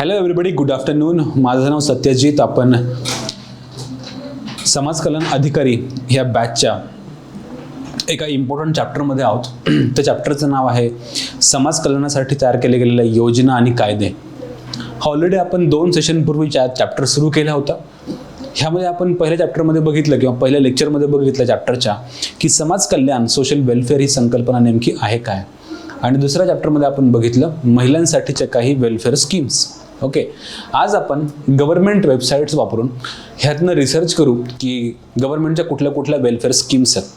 Hello everybody, good afternoon. माझं नाव सत्यजित. आपण समाज कल्याण अधिकारी ह्या बॅचच्या एका इम्पॉर्टंट चॅप्टरमध्ये आहोत. त्या चॅप्टरचं नाव आहे समाज कल्याणासाठी तयार केले गेलेल्या योजना आणि कायदे. ऑलरेडी आपण 2 सेशनपूर्वी चॅप्टर सुरू केला होता. ह्यामध्ये आपण पहिल्या चॅप्टरमध्ये बघितलं किंवा पहिल्या लेक्चरमध्ये बघितलं चॅप्टरच्या की समाज कल्याण, सोशल वेलफेअर ही संकल्पना नेमकी आहे काय, आणि दुसऱ्या चॅप्टरमध्ये आपण बघितलं महिलांसाठीच्या काही वेलफेअर स्कीम्स. ओके, आज आपण गव्हर्नमेंट वेबसाईट्स वापरून ह्यातनं रिसर्च करू की गव्हर्नमेंटच्या कुठल्या कुठल्या वेलफेअर स्कीम्स आहेत.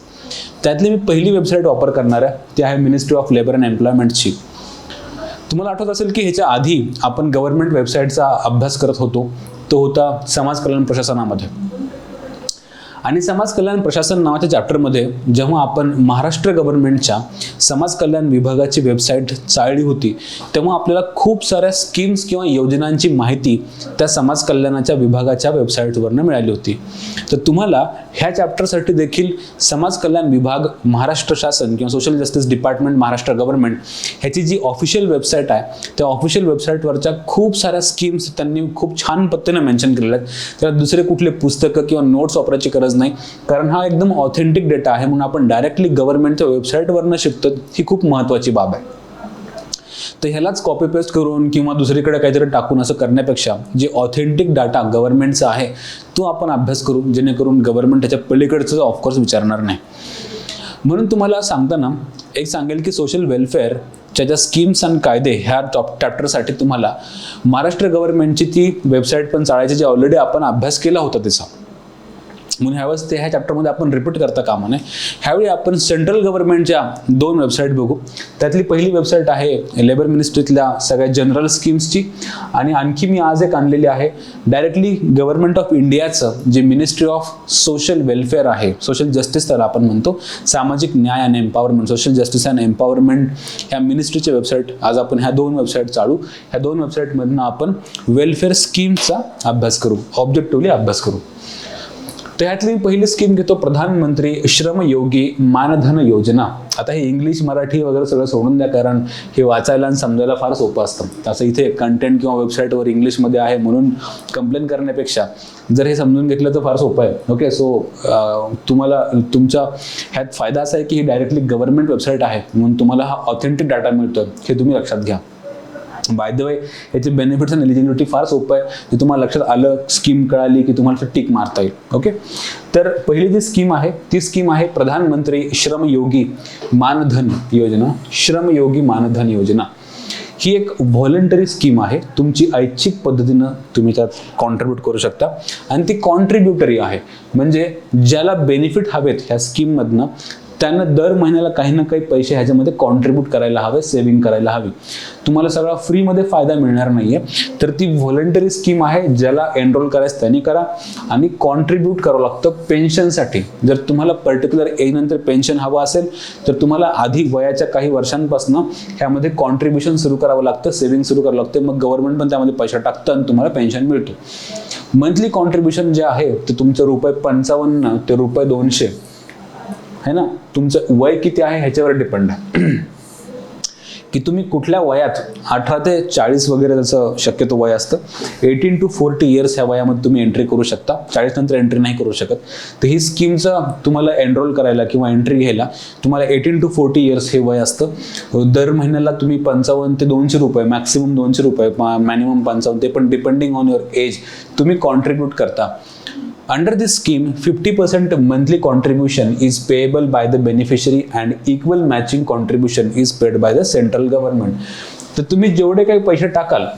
त्यातली मी पहिली वेबसाईट वापर करणार आहे ती आहे मिनिस्ट्री ऑफ लेबर अँड एम्प्लॉयमेंटची. तुम्हाला आठवत असेल की ह्याच्या आधी आपण गव्हर्नमेंट वेबसाईटचा अभ्यास करत होतो, तो होता समाज कल्याण प्रशासनामध्ये. आणि समाज कल्याण प्रशासन नावाच्या चॅप्टरमध्ये जेव्हा आपण महाराष्ट्र गव्हर्नमेंटच्या समाज कल्याण विभागाची वेबसाईट चाळली होती, तेव्हा आपल्याला खूप साऱ्या स्कीम्स किंवा योजनांची माहिती त्या समाज कल्याणाच्या विभागाच्या वेबसाईटवरनं मिळाली होती. तर तुम्हाला ह्या चॅप्टरसाठी देखील समाज कल्याण विभाग, महाराष्ट्र शासन किंवा social justice department, Maharashtra government ह्याची जी ऑफिशियल वेबसाईट आहे, त्या ऑफिशियल वेबसाईटवरच्या खूप साऱ्या स्कीम्स त्यांनी खूप छान पद्धतीने मेन्शन केलेल्या आहेत. त्याला दुसरे कुठले पुस्तकं किंवा नोट्स वापरायची गरज नाही, कारण हा एकदम ऑथेंटिक डेटा आहे. म्हणून आपण डायरेक्टली गव्हर्नमेंटच्या वेबसाईटवरनं शिकतो, ही खूप महत्त्वाची बाब आहे. तर ह्यालाच कॉपी पेस्ट करून किंवा दुसरीकडे काहीतरी टाकून असं करण्यापेक्षा जे ऑथेंटिक डाटा गव्हर्नमेंटचा आहे तो आपण अभ्यास करू, जेणेकरून गव्हर्नमेंट त्याच्या पलीकडचं ऑफकोर्स विचारणार नाही. म्हणून तुम्हाला सांगताना एक सांगेल की सोशल वेलफेअरच्या ज्या स्कीम्स आणि कायदे ह्या चॅप्टरसाठी तुम्हाला महाराष्ट्र गव्हर्नमेंटची ती वेबसाईट पण चाळायची, जी ऑलरेडी आपण अभ्यास केला होता त्याचा. म्हणून ह्यावेळेस ते ह्या चॅप्टरमध्ये आपण रिपीट करता कामा नये. ह्यावेळी आपण सेंट्रल गव्हर्नमेंटच्या 2 वेबसाईट बघू. त्यातली पहिली वेबसाईट आहे लेबर मिनिस्ट्रीतल्या सगळ्या जनरल स्कीम्सची, आणि आणखी मी आज एक आणलेली आहे डायरेक्टली गव्हर्नमेंट ऑफ इंडियाचं जे मिनिस्ट्री ऑफ सोशल वेलफेअर आहे, सोशल जस्टिस त्याला आपण म्हणतो, सामाजिक न्याय आणि empowerment, social justice and empowerment ह्या मिनिस्ट्रीची वेबसाईट. आज आपण ह्या 2 वेबसाईट चालू. ह्या 2 वेबसाईटमधनं आपण वेलफेअर स्कीमचा अभ्यास करू, ऑब्जेक्टिव्हली अभ्यास करू. त्यातली पहिली स्कीम घेतो प्रधानमंत्री श्रमयोगी मानधन योजना. आता हे इंग्लिश मराठी वगैरे सगळं सोडून द्या, कारण हे वाचायला आणि समजायला फार सोपं असतं. असं इथे कंटेंट किंवा वेबसाईटवर इंग्लिशमध्ये आहे म्हणून कंप्लेन करण्यापेक्षा जर हे समजून घेतलं तर फार सोपं आहे. ओके, सो तुम्हाला तुमच्या ह्यात फायदा असा आहे की ही डायरेक्टली गव्हर्नमेंट वेबसाईट आहे, म्हणून तुम्हाला हा ऑथेंटिक डाटा मिळतो, हे तुम्ही लक्षात घ्या. बाय द वे, याचे बेनिफिट्स आणि एलिजिबिलिटी फार सोपं आहे. ते तुम्हाला लक्षात आलं, स्कीम कळाली की तुम्हाला टिक मारता येईल. ओके, तर पहिली जी स्कीम आहे ती स्कीम आहे प्रधानमंत्री श्रमयोगी मानधन योजना. श्रमयोगी मानधन योजना ही एक व्हॉलंटरी स्कीम आहे. तुमची ऐच्छिक पद्धतीनं तुम्ही त्यात कॉन्ट्रीब्यूट करू शकता, आणि ती कॉन्ट्रीब्युटरी आहे, म्हणजे ज्याला बेनिफिट हवेत ह्या स्कीममधनं त्यानं दर महिन्याला काही ना काही पैसे ह्याच्यामध्ये कॉन्ट्रीब्यूट करायला हवे, सेव्हिंग करायला हवी. तुम्हाला सगळा फ्रीमध्ये फायदा मिळणार नाहीये. तर ती व्हॉलंटरी स्कीम आहे, ज्याला एनरोल करायचं त्यांनी करा, आणि कॉन्ट्रीब्यूट करावं लागतं पेन्शनसाठी. जर तुम्हाला पर्टिक्युलर एज नंतर पेन्शन हवं असेल तर तुम्हाला आधी वयाच्या काही वर्षांपासून ह्यामध्ये कॉन्ट्रीब्युशन सुरू करावं लागतं, सेव्हिंग सुरू करावं लागतं. मग गव्हर्नमेंट पण त्यामध्ये पैसा टाकतं आणि तुम्हाला पेन्शन मिळतो. मंथली कॉन्ट्रीब्युशन जे आहे ते तुमचं ₹55 ते ₹200 है ना. तुमचं वय किती आहे ह्याच्यावर डिपेंड आहे की तुम्ही कुठल्या वयात, 18 ते 40 वगैरे त्याचं शक्यतो वय असतं. 18 to 40 इयर्स ह्या वयामध्ये तुम्ही एंट्री करू शकता. 40 नंतर एंट्री नाही करू शकत. तर ही स्कीमचं तुम्हाला एनरोल करायला किंवा एंट्री घ्यायला तुम्हाला 18 to 40 इयर्स हे वय असतं. दर महिन्याला तुम्ही ₹55 ते ₹200, मॅक्सिमम ₹200, मॅक्सिमम 55, ते पण डिपेंडिंग ऑन युअर एज तुम्ही कॉन्ट्रीब्यूट करता. Under this scheme, 50% monthly contribution is payable by the beneficiary and equal matching contribution is paid by the central government. तर तुम्ही जेवढे काही पैसे टाकाल,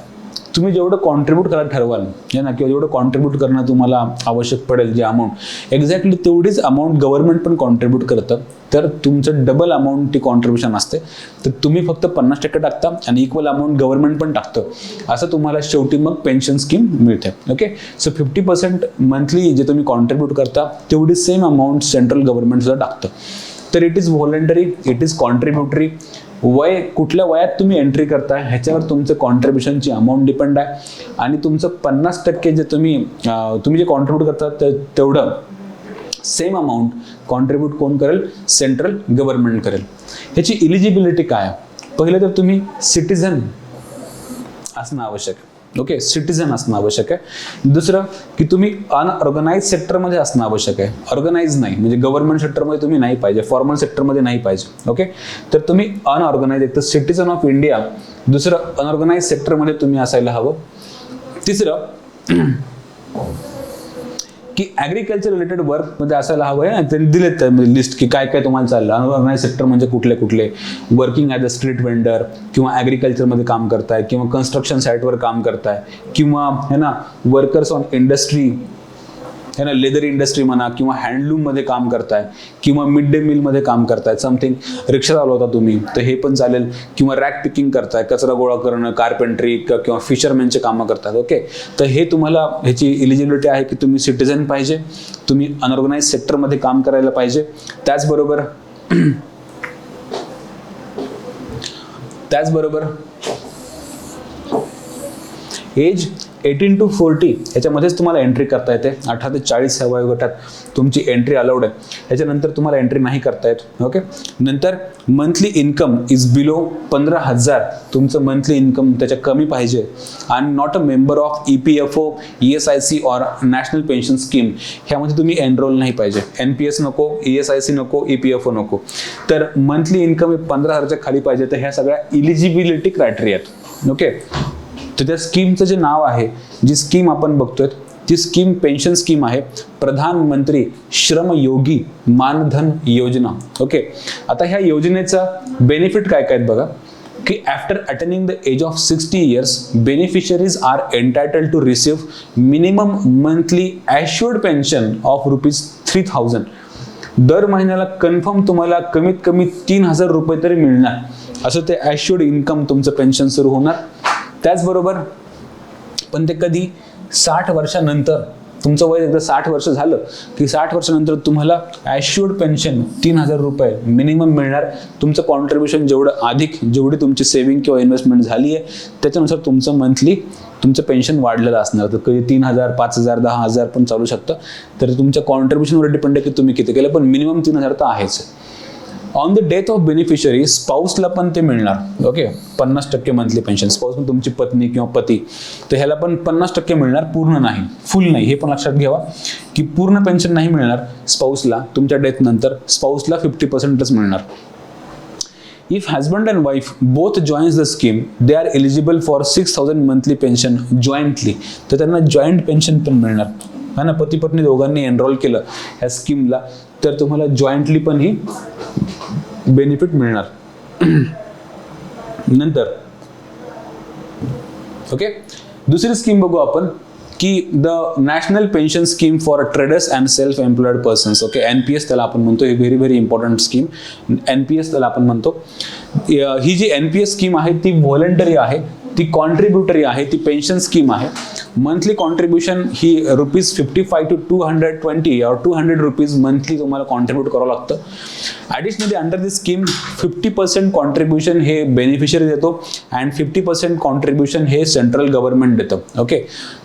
तुम्ही जेवढं कॉन्ट्रीब्यूट करायला ठरवाल ना, किंवा जेवढं कॉन्ट्रीब्यूट करणं तुम्हाला आवश्यक पडेल, जे अमाऊंट एक्झॅक्टली तेवढीच अमाऊंट गव्हर्नमेंट पण कॉन्ट्रीब्यूट करतं. तर तुमचं डबल अमाऊंट ती कॉन्ट्रीब्युशन असते. तर तुम्ही फक्त 50% टाकता आणि इक्वल अमाऊंट गव्हर्नमेंट पण टाकतं. असं तुम्हाला शेवटी मग पेन्शन स्कीम मिळते. ओके, सो 50% मंथली जे तुम्ही कॉन्ट्रीब्यूट करता तेवढी सेम अमाऊंट सेंट्रल गव्हर्नमेंट सुद्धा टाकतं. तर it is voluntary, it is contributory. वय कुठल्या वयात तुम्ही एंट्री करताय ह्याच्यावर तुमचं कॉन्ट्रीब्युशनची अमाऊंट डिपेंड आहे, आणि तुमचं 50% जे तुम्ही जे कॉन्ट्रीब्यूट करता तेवढं सेम अमाऊंट कॉन्ट्रीब्यूट कोण करेल? सेंट्रल गव्हर्नमेंट करेल. ह्याची इलिजिबिलिटी काय? पहिलं तर तुम्ही सिटीजन असणं आवश्यक. ओके, सिटीजन असणं आवश्यक आहे. दुसरं की तुम्ही अनऑर्गनाइज सेक्टरमध्ये असणं आवश्यक आहे. ऑर्गनाइज नाही म्हणजे गव्हर्नमेंट सेक्टरमध्ये तुम्ही नाही पाहिजे, फॉर्मल सेक्टरमध्ये नाही पाहिजे. ओके, तर तुम्ही अनऑर्गनाइज, एक तर सिटीजन ऑफ इंडिया, दुसरं अनऑर्गनाइज सेक्टरमध्ये तुम्ही असायला हवं. तिसरं की ॲग्रिकल्चर रिलेटेड वर्कमध्ये असायला हवं आहे. त्यांनी दिलेत लिस्ट की काय काय तुम्हाला चाललं. अनऑर्गनाइज सेक्टर म्हणजे कुठले कुठले, working as a street vendor किंवा ॲग्रिकल्चरमध्ये काम करताय किंवा कन्स्ट्रक्शन साईटवर काम करताय किंवा है ना वर्कर्स ऑन इंडस्ट्री, है ना लेदर इंडस्ट्री म्हणा किंवा हँडलूममध्ये काम करताय किंवा मिड डे मीलमध्ये काम करताय, समथिंग रिक्षा चालवता तुम्ही तर हे पण चालेल, किंवा रॅक पिकिंग करताय, कचरा गोळा करणं, कार्पेंट्री किंवा फिशरमॅनचे कामं करतात. ओके, तर हे तुम्हाला ह्याची इलिजिबिलिटी आहे की तुम्ही सिटीजन पाहिजे, तुम्ही अनऑर्गनाइज सेक्टरमध्ये काम करायला पाहिजे. त्याचबरोबर एज 18 to 40 ह्याच्यामध्येच तुम्हाला एंट्री करता येते. 18 ते 40 ह्या वयोगटात तुमची एंट्री अलाउड आहे. ह्याच्यानंतर तुम्हाला एंट्री नाही करता येत. ओके, नंतर मंथली इन्कम इज बिलो 15,000, तुमचं मंथली इन्कम त्याच्या कमी पाहिजे. आणि not a member of EPFO, ESIC और नॅशनल पेन्शन स्कीम, ह्यामध्ये तुम्ही एनरोल नाही पाहिजे. NPS नको, ESIC नको, EPFO नको. तर मंथली इन्कम हे 15,000च्या खाली पाहिजे. तर ह्या सगळ्या इलिजिबिलिटी क्रायटेरिया आहेत. ओके, तर त्या स्कीमचं जे नाव आहे, जी स्कीम आपण बघतोय ती स्कीम पेन्शन स्कीम आहे प्रधानमंत्री श्रमयोगी मानधन योजना. ओके, आता ह्या योजनेचा बेनिफिट काय काय बघा की after attaining the age of 60 years beneficiaries are entitled to receive minimum monthly assured pension of ₹3,000. दर महिन्याला कन्फर्म तुम्हाला कमीत कमी 3,000 रुपये तरी मिळणार, असं ते ॲश्युअर्ड इन्कम तुमचं पेन्शन सुरू होणार. त्याचबरोबर पण ते कधी 60 वर्षानंतर, तुमचं वय एकदा 60 वर्ष झालं की 60 वर्षानंतर तुम्हाला ॲश्युअर्ड पेन्शन 3,000 रुपये मिनिमम मिळणार. तुमचं कॉन्ट्रीब्युशन जेवढी तुमची सेव्हिंग किंवा इन्व्हेस्टमेंट झाली आहे त्याच्यानुसार तुमचं मंथली तुमचं पेन्शन वाढलेलं असणार. तर कधी 3,000, 5,000, 10,000 पण चालू शकतं. तर तुमच्या कॉन्ट्रीब्युशनवर डिपेंड आहे की तुम्ही किती केलं, पण मिनिमम 3,000 तर आहेच. On the death of beneficiary स्पाऊसला पण ते मिळणार. Okay, 50% monthly pension. स्पाऊस पण तुमची पत्नी किंवा पती, तर ह्याला पण 50% मिळणार, पूर्ण नाही, फुल नाही. हे पण लक्षात घ्यावा की पूर्ण पेन्शन नाही मिळणार स्पाऊसला. तुमच्या डेथ नंतर स्पाऊसला 50%च मिळणार. If husband and wife both joins the scheme they are eligible for 6,000 monthly pension jointly, तर त्यांना जॉईंट पेन्शन पण मिळणार. है ना, पती पत्नी दोघांनी एनरोल केलं ह्या स्कीमला तर तुम्हाला जॉईंटली पण ही बेनिफिट मिळणार. नंतर ओके, दुसरी स्कीम बघू आपण की the national pension scheme for traders and self employed persons. Okay, NPS त्याला आपण म्हणतो. ही व्हेरी इम्पॉर्टंट स्कीम, NPS त्याला आपण म्हणतो. ही जी NPS स्कीम आहे ती व्हॉलंटरी आहे, ती कॉन्ट्रीब्युटरी आहे, ती पेन्शन स्कीम आहे. Monthly contribution he ₹55 to 220 or 200 rupees monthly तुम्हाला कॉन्ट्रीब्यूट करावं लागतं. ॲडिशनली अंडर दिस स्कीम 50% कॉन्ट्रीब्युशन हे बेनिफिशरी देतो अँड 50% कॉन्ट्रीब्युशन हे सेंट्रल गव्हर्नमेंट देतं. ओके,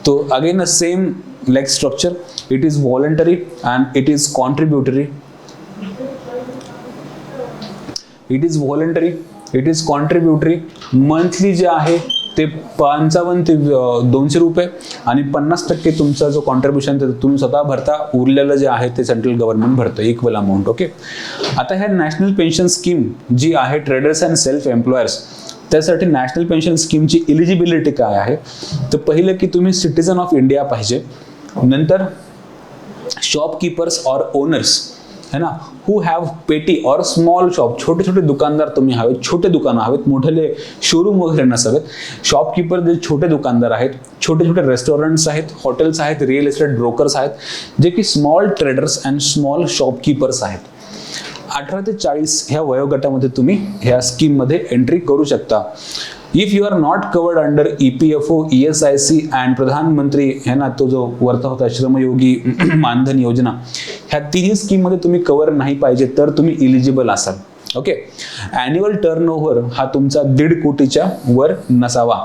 तो again a same like structure. It is voluntary and it is contributory. It is voluntary, it is contributory. Monthly जे आहे ते 55 ते 200 रुपये आणि 50% तुमचा जो कॉन्ट्रीब्युशन ते तुम्ही स्वतः भरता. उरलेलं जे आहे ते सेंट्रल गव्हर्नमेंट भरतं, इक्वल अमाऊंट. ओके, आता ह्या नॅशनल पेन्शन स्कीम जी आहे ट्रेडर्स अँड सेल्फ एम्प्लॉयर्स, त्यासाठी नॅशनल पेन्शन स्कीमची इलिजिबिलिटी काय आहे, तर पहिलं की तुम्ही सिटीजन ऑफ इंडिया पाहिजे. नंतर शॉपकीपर्स और ओनर्स, है ना, हु हॅव पेटी और स्मॉल शॉप, छोटे छोटे दुकानदार तुम्ही हवेत, छोटे दुकानं हवेत, मोठे शोरूम वगैरे नसावेत. शॉपकीपर जे छोटे दुकानदार आहेत, छोटे छोटे रेस्टॉरंट्स आहेत, हॉटेल्स आहेत, रिअल इस्टेट ब्रोकर्स आहेत, जे की small traders and small shopkeepers आहेत. 18 ते 40 ह्या वयोगटामध्ये तुम्ही ह्या स्कीममध्ये एंट्री करू शकता. If you are not covered under EPFO, ESIC and प्रधानमंत्री, है ना, तो जो वरता होता श्रमयोगी मानधन योजना, ह्या तिन्ही स्कीममध्ये तुम्ही कव्हर नाही पाहिजे तर तुम्ही इलिजिबल असाल. ओके, ॲन्युअल टर्नओव्हर हा तुमचा 1.5 कोटीच्या वर नसावा.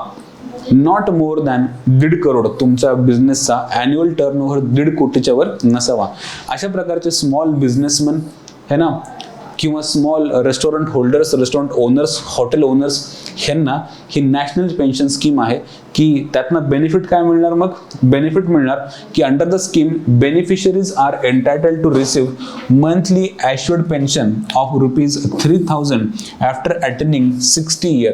नॉट मोर दॅन 1.5 करोड तुमचा बिझनेसचा ॲन्युअल टर्नओव्हर 1.5 कोटीच्या वर नसावा. अशा प्रकारचे स्मॉल बिझनेसमन, है ना, किंवा small restaurant holders, restaurant owners, hotel owners, ह्यांना ही नॅशनल पेन्शन स्कीम आहे की त्यातनं बेनिफिट काय मिळणार? मग बेनिफिट मिळणार की under the scheme beneficiaries are entitled to receive monthly assured pension of ₹3000 after attaining 60 year.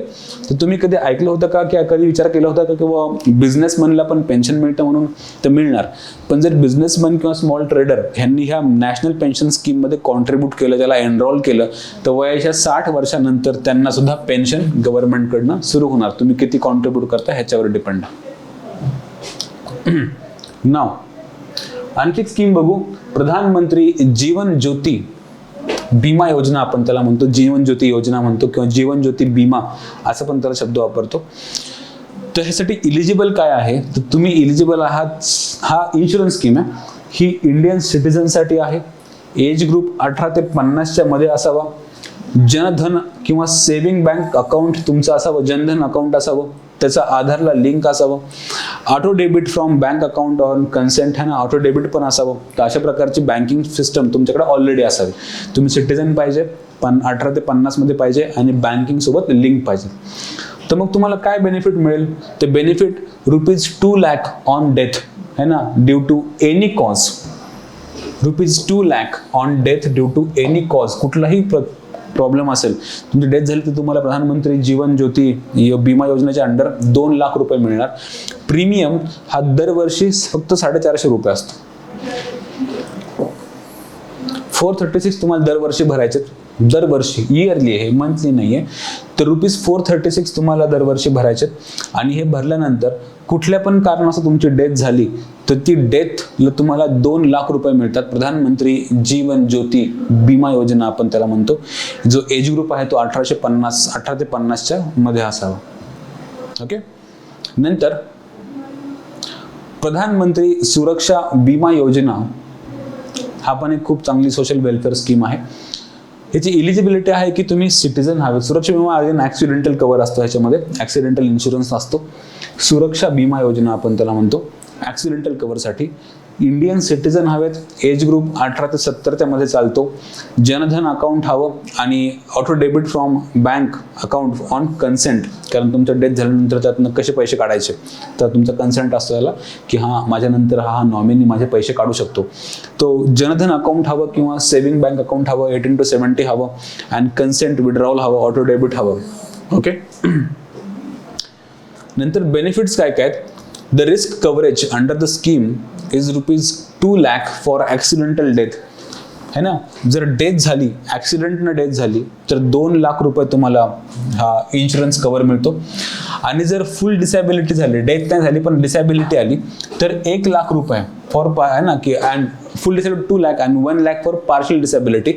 तर तुम्ही कधी ऐकलं होतं का, की कधी विचार केला होता का किंवा बिझनेसमनला पण पेन्शन मिळतं म्हणून? तर मिळणार. पण जर बिझनेसमन किंवा स्मॉल ट्रेडर ह्यांनी ह्या नॅशनल पेन्शन स्कीममध्ये कॉन्ट्रीब्यूट केलं, त्याला एनरोल केलं, तर वयाच्या 60 वर्षानंतर त्यांना सुद्धा पेन्शन गव्हर्नमेंटकडनं सुरू होणार. तुम्ही किती कॉन्ट्रीब्यूट करता ह्याच्यावर डिपेंड आहे. नाव आणखी स्कीम बघू. प्रधानमंत्री जीवन ज्योती बीमा योजना आपण त्याला म्हणतो, जीवन ज्योती योजना म्हणतो किंवा जीवन ज्योती बीमा असं पण त्याला शब्द वापरतो. तर ह्यासाठी इलिजिबल काय आहे? तर तुम्ही इलिजिबल आहात, हा इन्शुरन्स स्कीम आहे, ही इंडियन सिटीजनसाठी आहे. एज ग्रुप 18 ते 50च्या मध्ये असावा. जनधन किंवा सेव्हिंग बँक अकाउंट तुमचं असावं, जनधन अकाउंट असावं, त्याचा आधारला लिंक असावं. Auto debit from bank account on consent आहे ना, ऑटो डेबिट पण असावं. तर अशा प्रकारची बँकिंग सिस्टम तुमच्याकडे ऑलरेडी असावी. तुम्ही सिटीजन पाहिजे, 18 ते 50 मध्ये पाहिजे आणि बँकिंग सोबत लिंक पाहिजे. तर मग तुम्हाला काय बेनिफिट मिळेल? ते बेनिफिट ₹2 लाख ऑन डेथ है ना, due to any cause. ₹2 lakh on death due to any cause. कुठलाही प्रॉब्लेम असेल, तुमची डेथ झाली, तर तुम्हाला प्रधानमंत्री जीवन ज्योती बीमा योजनेच्या अंडर ₹2 लाख मिळणार. प्रीमियम हा दरवर्षी फक्त ₹450 असतो. 436 तुम्हाला दरवर्षी भरायचे, दरवर्षी, इयरली आहे, मंथली नाहीये. तर ₹436 तुम्हाला दरवर्षी भरायचे. आणि हे भरल्यानंतर कुठल्या पण कारणास्तव तुमची डेथ झाली तर ती डेथला तुम्हाला ₹2 लाख मिळतात. प्रधानमंत्री जीवन ज्योती बीमा योजना आपण त्याला म्हणतो. जो एज ग्रुप आहे तो 18 ते 50च्या मध्ये असावा. ओके. नंतर प्रधानमंत्री सुरक्षा बीमा योजना हा पण एक खूप चांगली सोशल वेलफेअर स्कीम आहे. याची इलिजिबिलिटी आहे की तुम्ही सिटीजन हवे. सुरक्षा विमा ॲक्सिडेंटल कव्हर असतो, ह्याच्यामध्ये ॲक्सिडेंटल इन्शुरन्स असतो. सुरक्षा बीमा योजना आपण त्याला म्हणतो. ॲक्सिडेंटल कव्हरसाठी इंडियन सिटीजन हवेत. एज ग्रुप 18 ते 70च्या मध्ये चालतो. जनधन अकाउंट हवं आणि auto debit from bank account on consent, कारण तुमच्या डेथ झाल्यानंतर त्यातनं कसे पैसे काढायचे, तर तुमचा कन्सेंट असतो याला की हां माझ्यानंतर हा नॉमिनी माझे पैसे काढू शकतो. तो जनधन अकाउंट हवं किंवा सेव्हिंग बँक अकाउंट हवं, 18 to 70 हवं, अँड कन्सेंट विड्रॉल हवं, ऑटो डेबिट हवं. ओके. नंतर बेनिफिट्स काय काय आहेत? The risk coverage under the scheme is ₹2 lakh for accidental death है ना. जर डेथ झाली, ॲक्सिडेंटनं डेथ झाली, तर ₹2 लाख तुम्हाला हा इन्शुरन्स कव्हर मिळतो. आणि जर फुल डिसॅबिलिटी झाली, डेथ नाही झाली पण डिसॅबिलिटी आली, तर ₹1 लाख फॉर है ना की अँड फुल डिसॅबिलिटी 2 लाख आणि 1 लाख फॉर पार्शियल डिसॅबिलिटी.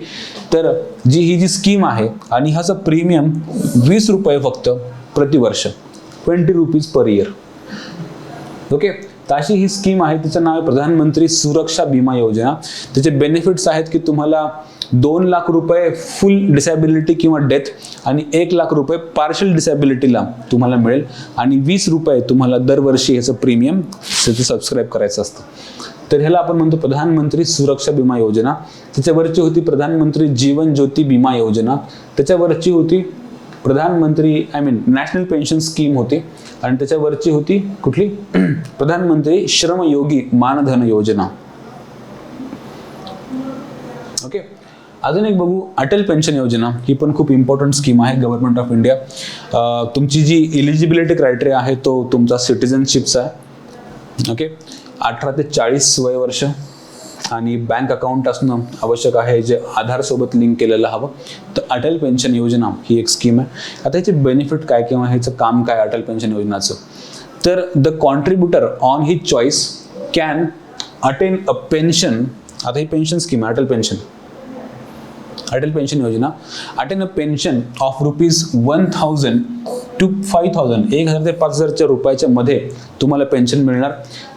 तर ही जी स्कीम आहे आणि ह्याचं प्रीमियम ₹20 फक्त प्रतिवर्ष, ₹20 पर इयर. ओके. तर अशी ही स्कीम आहे, तिचं नाव आहे प्रधानमंत्री सुरक्षा बीमा योजना. त्याचे बेनिफिट्स आहेत की तुम्हाला ₹2 लाख फुल डिसॅबिलिटी किंवा डेथ आणि ₹1 लाख पार्शियल डिसॅबिलिटीला तुम्हाला मिळेल आणि ₹20 तुम्हाला दरवर्षी याचं प्रीमियम सबस्क्राईब करायचं असतं. तर ह्याला आपण म्हणतो प्रधानमंत्री सुरक्षा बीमा योजना. त्याच्यावरची होती प्रधानमंत्री जीवन ज्योती बीमा योजना. त्याच्यावरची होती प्रधानमंत्री नॅशनल पेन्शन स्कीम होती आणि त्याच्यावरची होती कुठली? प्रधानमंत्री श्रमयोगी मानधन योजना. ओके. अजून एक बघू, अटल पेन्शन योजना. ही पण खूप इम्पॉर्टंट स्कीम आहे गव्हर्नमेंट ऑफ इंडिया. तुमची जी इलिजिबिलिटी क्रायटेरिया आहे तो तुमचा सिटीजनशिपचा आहे. ओके. 18 ते 40 वय वर्ष आणि बँक अकाउंट असणं आवश्यक आहे, जे आधार सोबत लिंक केलेलं हवं. तर अटल पेन्शन योजना ही एक स्कीम आहे. आता ह्याचे बेनिफिट काय किंवा ह्याचं काम काय अटल पेन्शन योजनाचं? तर the contributor on his choice can attain a pension. आता ही पेन्शन स्कीम आहे, अटल पेन्शन योजना. Attain a pension of ₹1,000 to 5,000, 1,000 ते 5,000 रुपयाच्या मध्ये तुम्हाला पेन्शन मिळणार.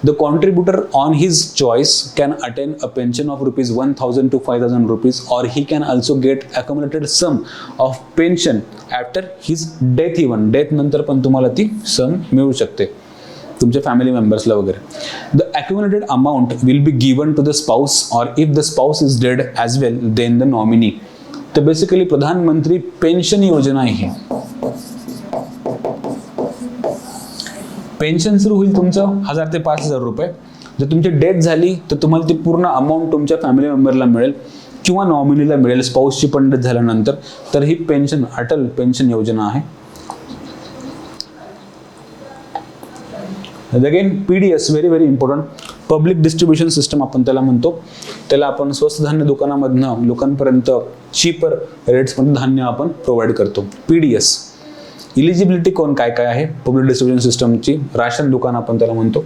The contributor on his choice can attain a pension of ₹1,000 to 5,000 और he can also get accommodated some of pension after his death. Even death नंतर पण तुम्हाला ती सम मिळू शकते तुमच्या फॅमिली मेंबर्सला वगैरे. The accumulated amount will be given to the spouse और if the spouse is dead as well then the nominee. तर बेसिकली प्रधानमंत्री पेन्शन योजना ही पेन्शन सुरू होईल तुमचं 1000 ते 5000 रुपये. जर तुमची डेथ झाली तर तुम्हाला ती पूर्ण अमाऊंट तुमच्या फॅमिली मेंबरला मिळेल किंवा नॉमिनीला मिळेल स्पाऊसची पण डेथ झाल्यानंतर. तर ही पेन्शन अटल पेन्शन योजना आहे. Again PDS very very important, public distribution system आपण त्याला म्हणतो. त्याला आपण स्वस्त धान्य दुकानामधनं लोकांपर्यंत चीपर रेट्समध्ये धान्य आपण प्रोव्हाइड करतो. PDS. इलिजिबिलिटी कोण काय काय आहे पब्लिक डिस्ट्रीब्युशन सिस्टमची? राशन दुकान आपण त्याला म्हणतो.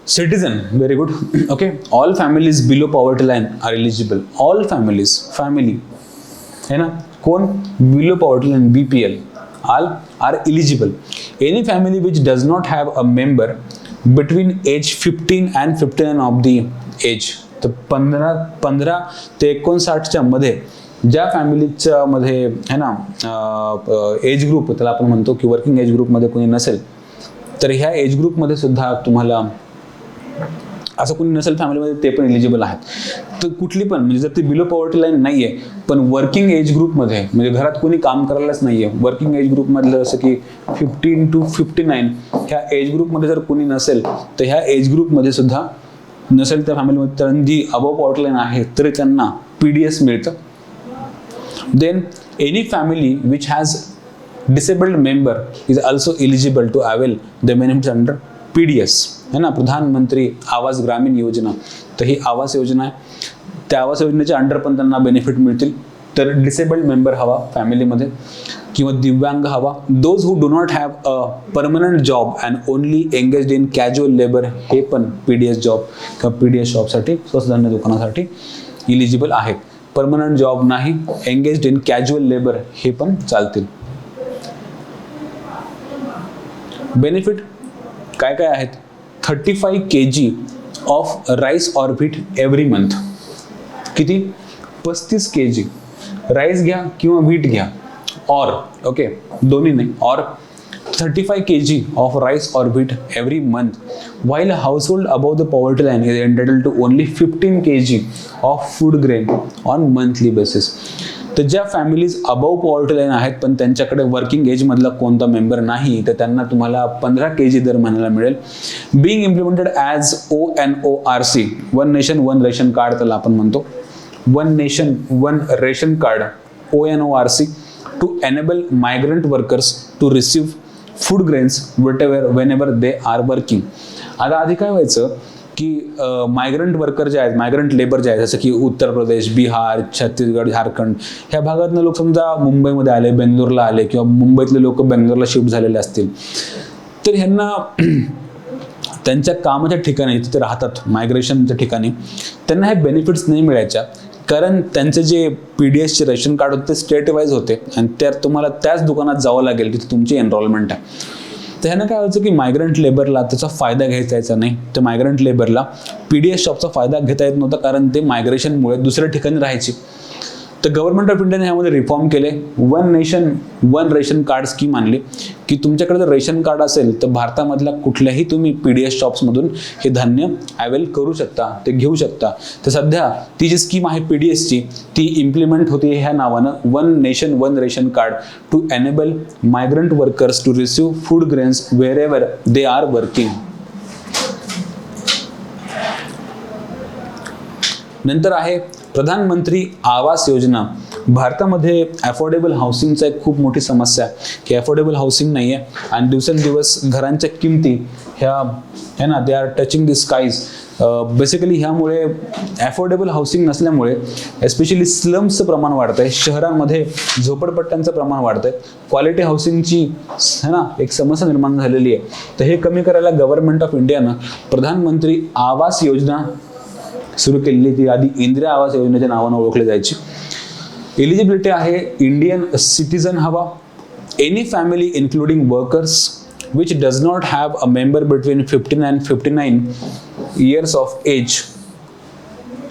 Citizen, very good. Okay, all families below poverty line are eligible. All families, family है ना, कोण? Below poverty line, BPL, all are eligible. Any family which does not have a member between age 15 and 59 of the age. तर 15 ते 59च्या मध्ये ज्या फॅमिलीच्या मध्ये है ना एज ग्रुप त्याला आपण म्हणतो की वर्किंग एज ग्रुपमध्ये कोणी नसेल, तर ह्या एज ग्रुपमध्ये सुद्धा तुम्हाला असं कोणी नसेल फॅमिलीमध्ये ते पण एलिजिबल आहेत. तर कुठली पण म्हणजे जर ती बिलो पॉवर्टी लाईन नाहीये पण वर्किंग एज ग्रुपमध्ये म्हणजे घरात कोणी काम करायलाच नाहीये, वर्किंग एज ग्रुपमधलं जसं की 15 to 59 ह्या एज ग्रुपमध्ये जर कोणी नसेल तर ह्या एज ग्रुपमध्ये सुद्धा नसेल त्या फॅमिलीमध्ये तर जी अबव पॉवर्टी लाईन आहे तरी त्यांना PDS मिळतं. Then any family which has disabled member is also eligible to avail the benefits under PDS है ना, प्रधानमंत्री आवास ग्रामीण योजना. तर ही आवास योजना आहे, त्या आवास योजनेच्या अंडर पण त्यांना बेनिफिट मिळतील. तर डिसेबल्ड मेंबर हवा फॅमिलीमध्ये किंवा दिव्यांग हवा. Those who do not have a permanent job and only engaged in casual labour हे पण PDS जॉब किंवा PDS जॉबसाठी स्वस्त धान्य दुकानासाठी इलिजिबल आहेत. परमनंट जॉब नाही, एंगेज्ड इन कॅज्युअल लेबर हे पण चालतील. बेनिफिट काय काय आहेत? 35 kg of rice or wheat every month. किती? 35 kg राईस घ्या किंवा व्हीट घ्या, ऑर ओके दोन्ही नाही, or 35 kg of rice or wheat every month, while a household above the poverty line is entitled to only 15 kg of food grain on monthly basis. तर ज्या families above poverty line आहेत पण त्यांच्याकडे working age मधला कोणता member नाही तर त्यांना तुम्हाला 15 kg दर महिन्याला मिळेल. Being implemented as ONORC, one nation one ration card त्याला आपण म्हणतो. One nation one ration card ONORC to enable migrant workers to receive food grains whenever they are working. आता आधी काय व्हायचं की मायग्रंट वर्कर जे आहेत, मायग्रंट लेबर जे आहेत जसं की उत्तर प्रदेश, बिहार, छत्तीसगड, झारखंड ह्या भागातनं लोक समजा मुंबईमध्ये आले, बेंगलोरला आले किंवा मुंबईतले लोक बेंगलोरला शिफ्ट झालेले असतील, तर ह्यांना त्यांच्या कामाच्या ठिकाणी तिथे राहतात मायग्रेशनच्या ठिकाणी त्यांना हे बेनिफिट्स नाही मिळायच्या कारण त्यांचे जे PDSचे रेशन कार्ड होते ते स्टेट वाईज होते आणि त्या तुम्हाला त्याच दुकानात जावं लागेल तिथे तुमची एनरोलमेंट आहे. तर ह्यानं काय व्हायचं की मायग्रंट लेबरला त्याचा फायदा घ्यायचा यायचा नाही. तर मायग्रंट लेबरला PDS जॉबचा फायदा घेता येत नव्हता कारण ते मायग्रेशनमुळे दुसऱ्या ठिकाणी राहायचे. तर गव्हर्नमेंट ऑफ इंडियाने ह्यामध्ये रिफॉर्म केले. One nation one ration card scheme आणली की तुमच्याकडे जर रेशन कार्ड असेल तर भारतामधल्या कुठल्याही तुम्ही PDS शॉप्समधून हे धान्य अवेल करू शकता, ते घेऊ शकता. तर सध्या ती जी स्कीम आहे PDSची ती इम्प्लिमेंट होते ह्या नावानं one nation one ration card to enable migrant workers to receive food grains wherever they are working. नंतर आहे प्रधानमंत्री आवास योजना. भारतामध्ये अफोर्डेबल हाऊसिंगचा एक खूप मोठी समस्या आहे की अफोर्डेबल हाऊसिंग नाही आहे आणि दिवसेंदिवस घरांच्या किमती ह्या है ना they are touching the skies. Basically ह्यामुळे अफोर्डेबल हाऊसिंग नसल्यामुळे एस्पेशली स्लम्सचं प्रमाण वाढतंय, शहरांमध्ये झोपडपट्ट्यांचं प्रमाण वाढतंय, क्वालिटी हाऊसिंगची है ना एक समस्या निर्माण झालेली आहे. तर हे कमी करायला गव्हर्नमेंट ऑफ इंडियानं प्रधानमंत्री आवास योजना सुरू केलेली. ती आधी इंदिरा आवास योजनेच्या नावानं ओळखली जायची. एलिजिबिलिटी आहे इंडियन सिटीजन हवा, any family including workers which does not have a member between 15 and 59 years of age.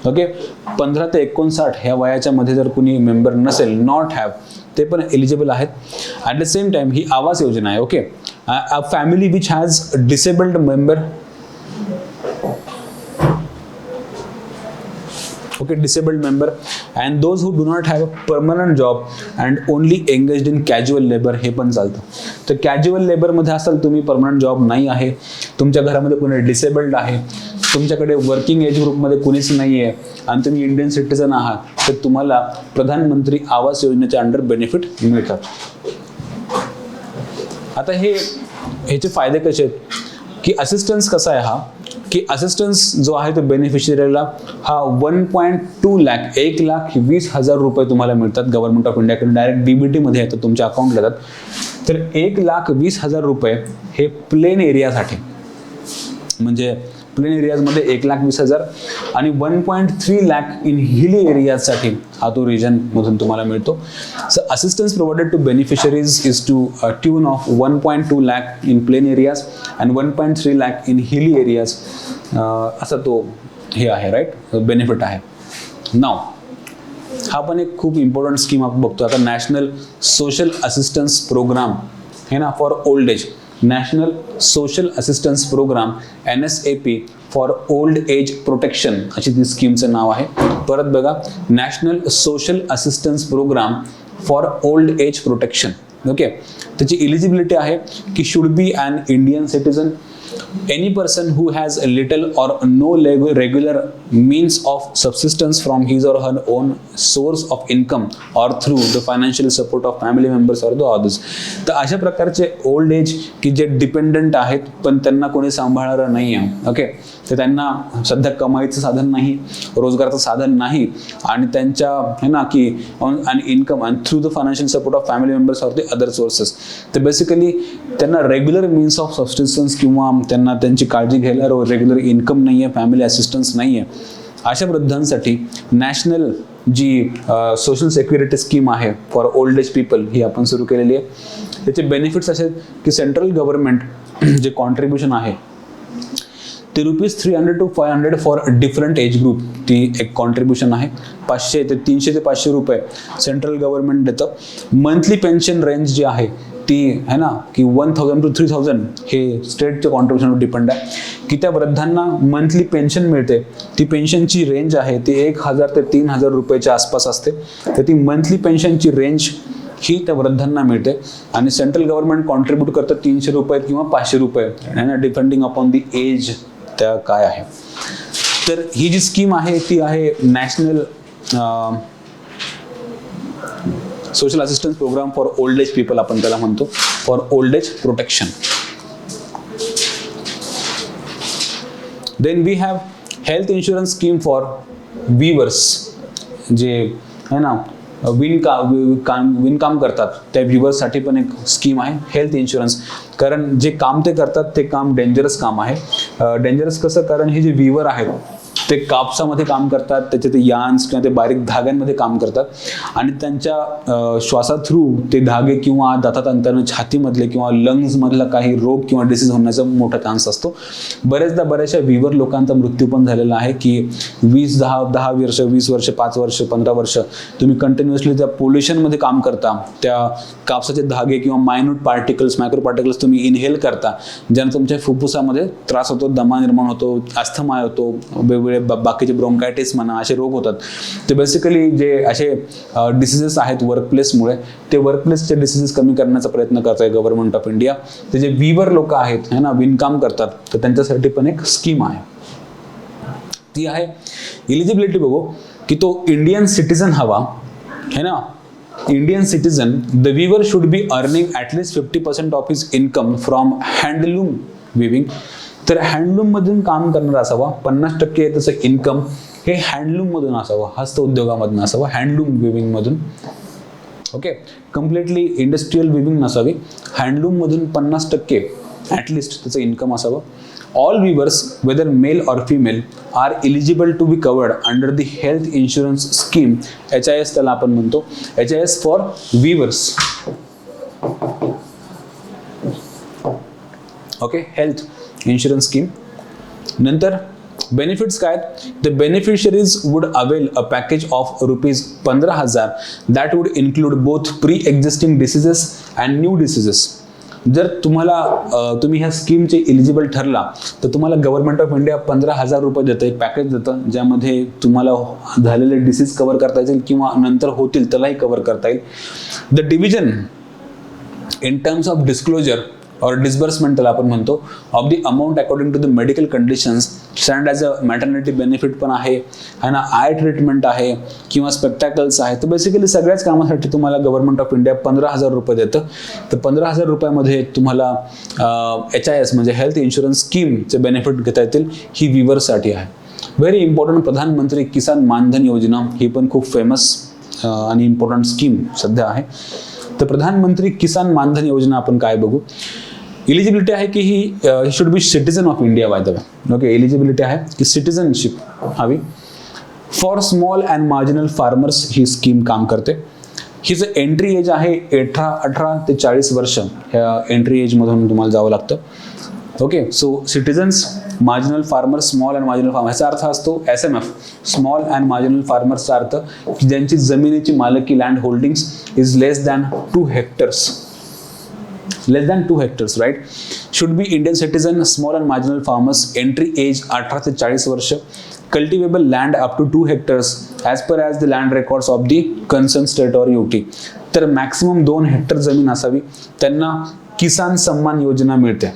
Okay, 15 ते 59 ह्या वयाच्या मध्ये जर कुणी मेंबर नसेल, नॉट हॅव, ते पण एलिजिबल आहेत. ॲट द सेम टाइम ही आवास योजना आहे. Okay, a family which has disabled member Okay, disabled member, and those who do not have a permanent job and only engaged in casual labor हे पण चालतं. तर casual लेबरमध्ये असाल तुम्ही, permanent job नाही आहे, तुमच्या घरामध्ये कोणी डिसेबल्ड आहे, तुमच्याकडे वर्किंग एज ग्रुपमध्ये कुणीच नाही आहे आणि तुम्ही इंडियन सिटीजन आहात, तर तुम्हाला प्रधानमंत्री आवास योजनेच्या अंडर बेनिफिट मिळतात. आता ह्याचे फायदे कसे आहेत की असिस्टन्स कसा आहे हा, की असिस्टन्स जो आहे तो बेनिफिशियरीला हा 1.2 लाख 1,20,000 रुपये तुम्हाला मिळतात गव्हर्नमेंट ऑफ इंडियाकडून, डायरेक्ट डीबीटी मध्ये येतात, तुमच्या अकाउंटला येतात. तर 1,20,000 रुपये हे प्लेन एरियासाठी, म्हणजे प्लेन एरियाजमध्ये 1,20,000 आणि 1.3 लाख इन हिली एरियाजसाठी हा तो रिजन मधून तुम्हाला मिळतो. So assistance provided to beneficiaries is to tune of 1.2 lakh in plain areas and 1.3 lakh in hilly areas, असा तो हे आहे, राईट, बेनिफिट आहे. नाव हा पण एक खूप इम्पॉर्टंट स्कीम आपण बघतो आता, नॅशनल सोशल असिस्टन्स प्रोग्राम है ना for old age, national social assistance programme NSAP for old age protection अशी ती स्कीमचं नाव आहे. परत बघा, national social assistance programme for old age protection. Okay, त्याची इलिजिबिलिटी आहे की should be an Indian citizen, any person who has a little or no regular means of subsistence from his or her own source of income or through the financial support of family members or the others. तर अशा प्रकारचे old age की जे dependent आहेत पण त्यांना कोणी सांभाळणारं नाही आहे, ओके, तर त्यांना सध्या कमाईचं साधन नाही, रोजगाराचं साधन नाही आणि त्यांच्या है ना की आणि इन्कम आणि through the financial support of family members or the other sources, तर बेसिकली त्यांना रेग्युलर मीन्स ऑफ सबसिस्टन्स किंवा त्यांना त्यांची काळजी घ्यायला रेग्युलर इन्कम नाही आहे, फॅमिली असिस्टन्स नाही आहे, अशा वृद्धांसाठी नॅशनल जी सोशल सिक्युरिटी स्कीम आहे फॉर ओल्ड एज पीपल ही आपण सुरू केलेली आहे. त्याचे बेनिफिट्स असे की सेंट्रल गव्हर्नमेंट जे कॉन्ट्रीब्युशन आहे ते ₹300 to 500 for different age group, ती एक कॉन्ट्रीब्युशन आहे. 500 ते 300 ते 500 रुपये सेंट्रल गव्हर्नमेंट देतं. मंथली पेन्शन रेंज जी आहे ती है ना की 1,000 to 3,000 हे स्टेटच्या कॉन्ट्रीब्युशनवर डिपेंड आहे की त्या वृद्धांना मंथली पेन्शन मिळते. ती पेन्शनची रेंज आहे ती 1,000 ते 3,000 रुपयाच्या आसपास असते. तर ती मंथली पेन्शनची रेंज ही त्या वृद्धांना मिळते आणि सेंट्रल गव्हर्नमेंट कॉन्ट्रीब्यूट करतं 300 रुपये किंवा 500 रुपये डिपेंडिंग अपॉन दी एज त्या काय आहे. तर ही जी स्कीम आहे ती आहे national social assistance programme for old age people, आपण त्याला म्हणतो, for old age protection. Then we have health insurance scheme for weavers, जे है ना विणकाम करतात त्या व्ह्युअर्ससाठी पण एक स्कीम आहे हेल्थ इन्शुरन्स. कारण जे काम ते करतात ते काम डेंजरस काम आहे. डेंजरस कसं, कारण हे जे व्ह्युअर आहेत ते कापसामध्ये काम करतात, त्याचे ते यान्स किंवा ते बारीक धाग्यांमध्ये काम करतात आणि त्यांच्या श्वासा थ्रू ते धागे किंवा दातांतनं छातीमधले किंवा लंग्समधला काही रोग किंवा डिसीज होण्याचा मोठा चान्स असतो. बऱ्याचशा व्हीवर लोकांचा मृत्यू पण झालेला आहे की 10 वर्ष 20 वर्ष 5 वर्ष 15 वर्ष तुम्ही कंटिन्युअसली त्या पोल्युशनमध्ये काम करता, त्या कापसाचे धागे किंवा मायन्यूट पार्टिकल्स मायक्रो पार्टिकल्स तुम्ही इनहेल करता, ज्याने तुमच्या फुफ्फुसामध्ये त्रास होतो, दमा निर्माण होतो, अस्थमा होतो, वेगवेगळे बाकीचे ब्रोंकायटिस म्हणा असे रोग होतात. ते बेसिकली जे असे डिसीजेस आहेत वर्कप्लेसमुळे, ते वर्कप्लेसचे डिसीजेस कमी करण्याचा प्रयत्न करत आहे गव्हर्नमेंट ऑफ इंडिया. ते जे वीवर लोक आहेत है ना, विणकाम करतात, तर त्यांच्यासाठी पण एक स्कीम आहे. ती आहे इलिजिबिलिटी. बघू की तो इंडियन सिटीजन हवा है ना, Indian citizen. The weaver should be earning at least 50% of his income from handloom weaving. तर हँडलूम मधून काम करणार असावा, 50% त्याचं इन्कम हे हँडलूम मधून असावं, हस्त उद्योगामधून असावं, हँडलूम विविंग मधून. ओके, कम्प्लिटली इंडस्ट्रियल विविंग नसावी, हँडलूम मधून 50% ॲटलिस्ट त्याचं इन्कम असावं. All weavers whether male or female are eligible to be covered under the health insurance scheme, HIS त्याला आपण म्हणतो, HIS for weavers. Okay, health insurance scheme. नंतर benefits काय? The beneficiaries would avail a package of ₹15,000 that would include both pre existing diseases and new diseases. जर तुम्ही ह्या स्कीमचे eligible ठरला तर तुम्हाला गव्हर्नमेंट ऑफ इंडिया 15,000 रुपये देतं, एक पॅकेज देतं, ज्यामध्ये तुम्हाला झालेले डिसीज कव्हर करता येतील किंवा नंतर होतील त्यालाही कव्हर करता येईल. The division in terms of disclosure और डिस्बर्समेंट त्याला आपण म्हणतो of the amount according to the medical conditions, stand as a maternity benefit पण आहे ना, आय ट्रीटमेंट आहे किंवा स्पेक्टॅकल्स आहे. तर बेसिकली सगळ्याच कामासाठी तुम्हाला गव्हर्नमेंट ऑफ इंडिया 15,000 रुपये देतं. तर 15,000 रुपयामध्ये तुम्हाला HIS म्हणजे हेल्थ इन्शुरन्स स्कीमचे बेनिफिट घेता येतील. ही विवर्ससाठी आहे. व्हेरी इम्पॉर्टंट प्रधानमंत्री किसान मानधन योजना, ही पण खूप फेमस आणि इम्पॉर्टंट स्कीम सध्या आहे. तर प्रधानमंत्री किसान मानधन योजना आपण काय बघू. एलिजिबिलिटी आहे की he should be citizen of India by the way. Okay, eligibility आहे की सिटीजनशिप हवी. For small and marginal farmers he scheme काम करते. हिचं एंट्री एज आहे 18 ते 40 वर्ष. ह्या एंट्री एजमधून तुम्हाला जावं लागतं. Okay, so citizens, marginal farmers, small and marginal farmer, ह्याचा अर्थ असतो SMF, स्मॉल अँड मार्जिनल फार्मर्सचा अर्थ की ज्यांची जमिनीची मालकी land holdings is less than 2 hectares. less than 2 hectares, right? Should be Indian citizen, small and marginal farmers, entry age 18 ते 40 वर्ष, cultivable land up to 2 hectares as per as the land records of the concerned state or UT. तर maximum 2 hectare जमीन असावी. त्यांना किसान सन्मान योजना मिळते.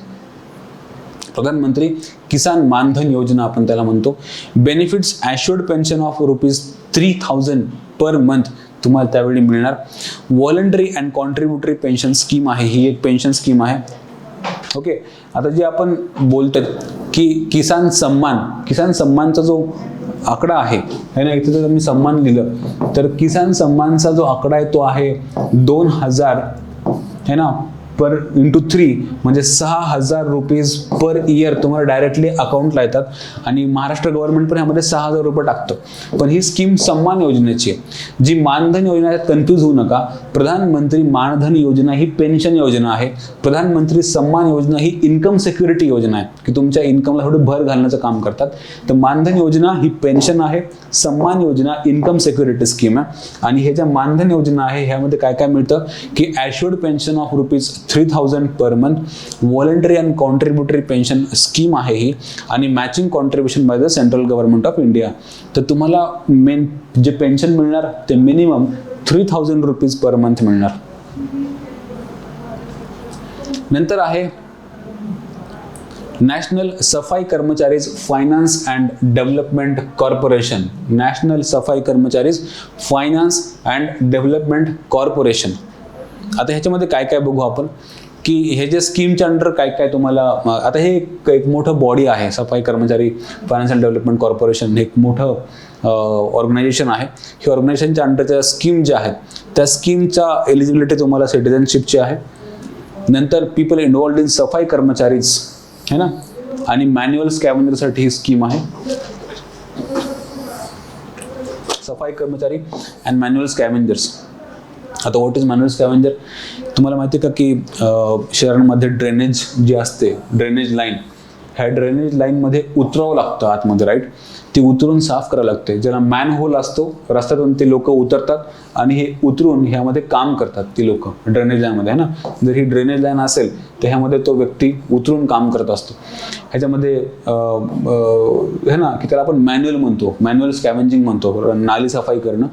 प्रधानमंत्री किसान मानधन योजना आपण त्याला म्हणतो. Benefits assured pension of ₹3,000 per month तुम्हाला त्यावेळी मिळणार. Voluntary and contributory pension scheme आहे, ही एक पेन्शन स्कीम आहे. ओके, आता जे आपण बोलतो की किसान सन्मानचा जो आकडा आहे ना, इथे जर मी सन्मान लिहिलं तर किसान सन्मानचा जो आकडा आहे तो आहे 2,000 है ना पर इंटू 3 म्हणजे 6,000 रुपीज पर इयर तुम्हाला डायरेक्टली अकाउंटला येतात. आणि महाराष्ट्र गव्हर्नमेंट पण ह्यामध्ये 6,000 रुपये टाकतं. पण ही स्कीम सन्मान योजनेची आहे. जी मानधन योजना आहे कन्फ्यूज होऊ नका. प्रधानमंत्री मानधन योजना ही पेन्शन योजना आहे. प्रधानमंत्री सन्मान योजना ही इन्कम सिक्युरिटी योजना आहे की तुमच्या इन्कमला थोडी भर घालण्याचं काम करतात. तर मानधन योजना ही पेन्शन आहे, सन्मान योजना इन्कम सिक्युरिटी स्कीम आहे. आणि हे ज्या मानधन योजना आहे ह्यामध्ये काय काय मिळतं की assured pension of ₹3,000 per month, voluntary and contributory pension scheme आहे ही, आणि matching contribution by the central government of India. तर तुम्हाला मेन जे पेन्शन मिळणार ते मिनिमम ₹3,000 पर मंथ मिळणार. नंतर आहे नॅशनल सफाई कर्मचारीज finance and development corporation. National सफाई कर्मचारीज फायनान्स अँड डेव्हलपमेंट कॉर्पोरेशन. आता ह्याच्यामध्ये काय काय बघू आपण की हे जे स्कीमच्या अंडर काय काय तुम्हाला. आता हे एक मोठं बॉडी आहे, Safai Karamchari finance and development corporation. हे एक मोठं ऑर्गनायझेशन आहे. हे ऑर्गनायझेशनच्या अंडरच्या स्कीम ज्या आहेत त्या स्कीमच्या एलिजिबिलिटी तुम्हाला सिटीजनशिपची आहे. नंतर पीपल इन्व्हॉल्ड इन सफाई कर्मचारीज है ना, आणि मॅन्युअल स्कॅव्हेंजरसाठी ही स्कीम आहे. सफाई कर्मचारी अँड मॅन्युअल स्कॅव्हेंजर्स. आता व्हॉट इज मॅन्युअल स्कॅव्हेंजर तुम्हाला माहिती आहे का की शहरांमध्ये ड्रेनेज जी असते, ड्रेनेज लाईन, ह्या ड्रेनेज लाईनमध्ये उतरावं लागतं आतमध्ये, राईट. ती उतरून साफ करावं लागते. ज्याला मॅन होल असतो रस्त्यातून ते लोक उतरतात आणि हे उतरून ह्यामध्ये काम करतात ती लोक ड्रेनेज लाईनमध्ये आहे ना. जर ही ड्रेनेज लाईन असेल तर ह्यामध्ये तो व्यक्ती उतरून काम करत असतो. ह्याच्यामध्ये है ना की त्याला आपण मॅन्युअल म्हणतो, मॅन्युअल स्कॅव्हेंजिंग म्हणतो, नाली सफाई करणं.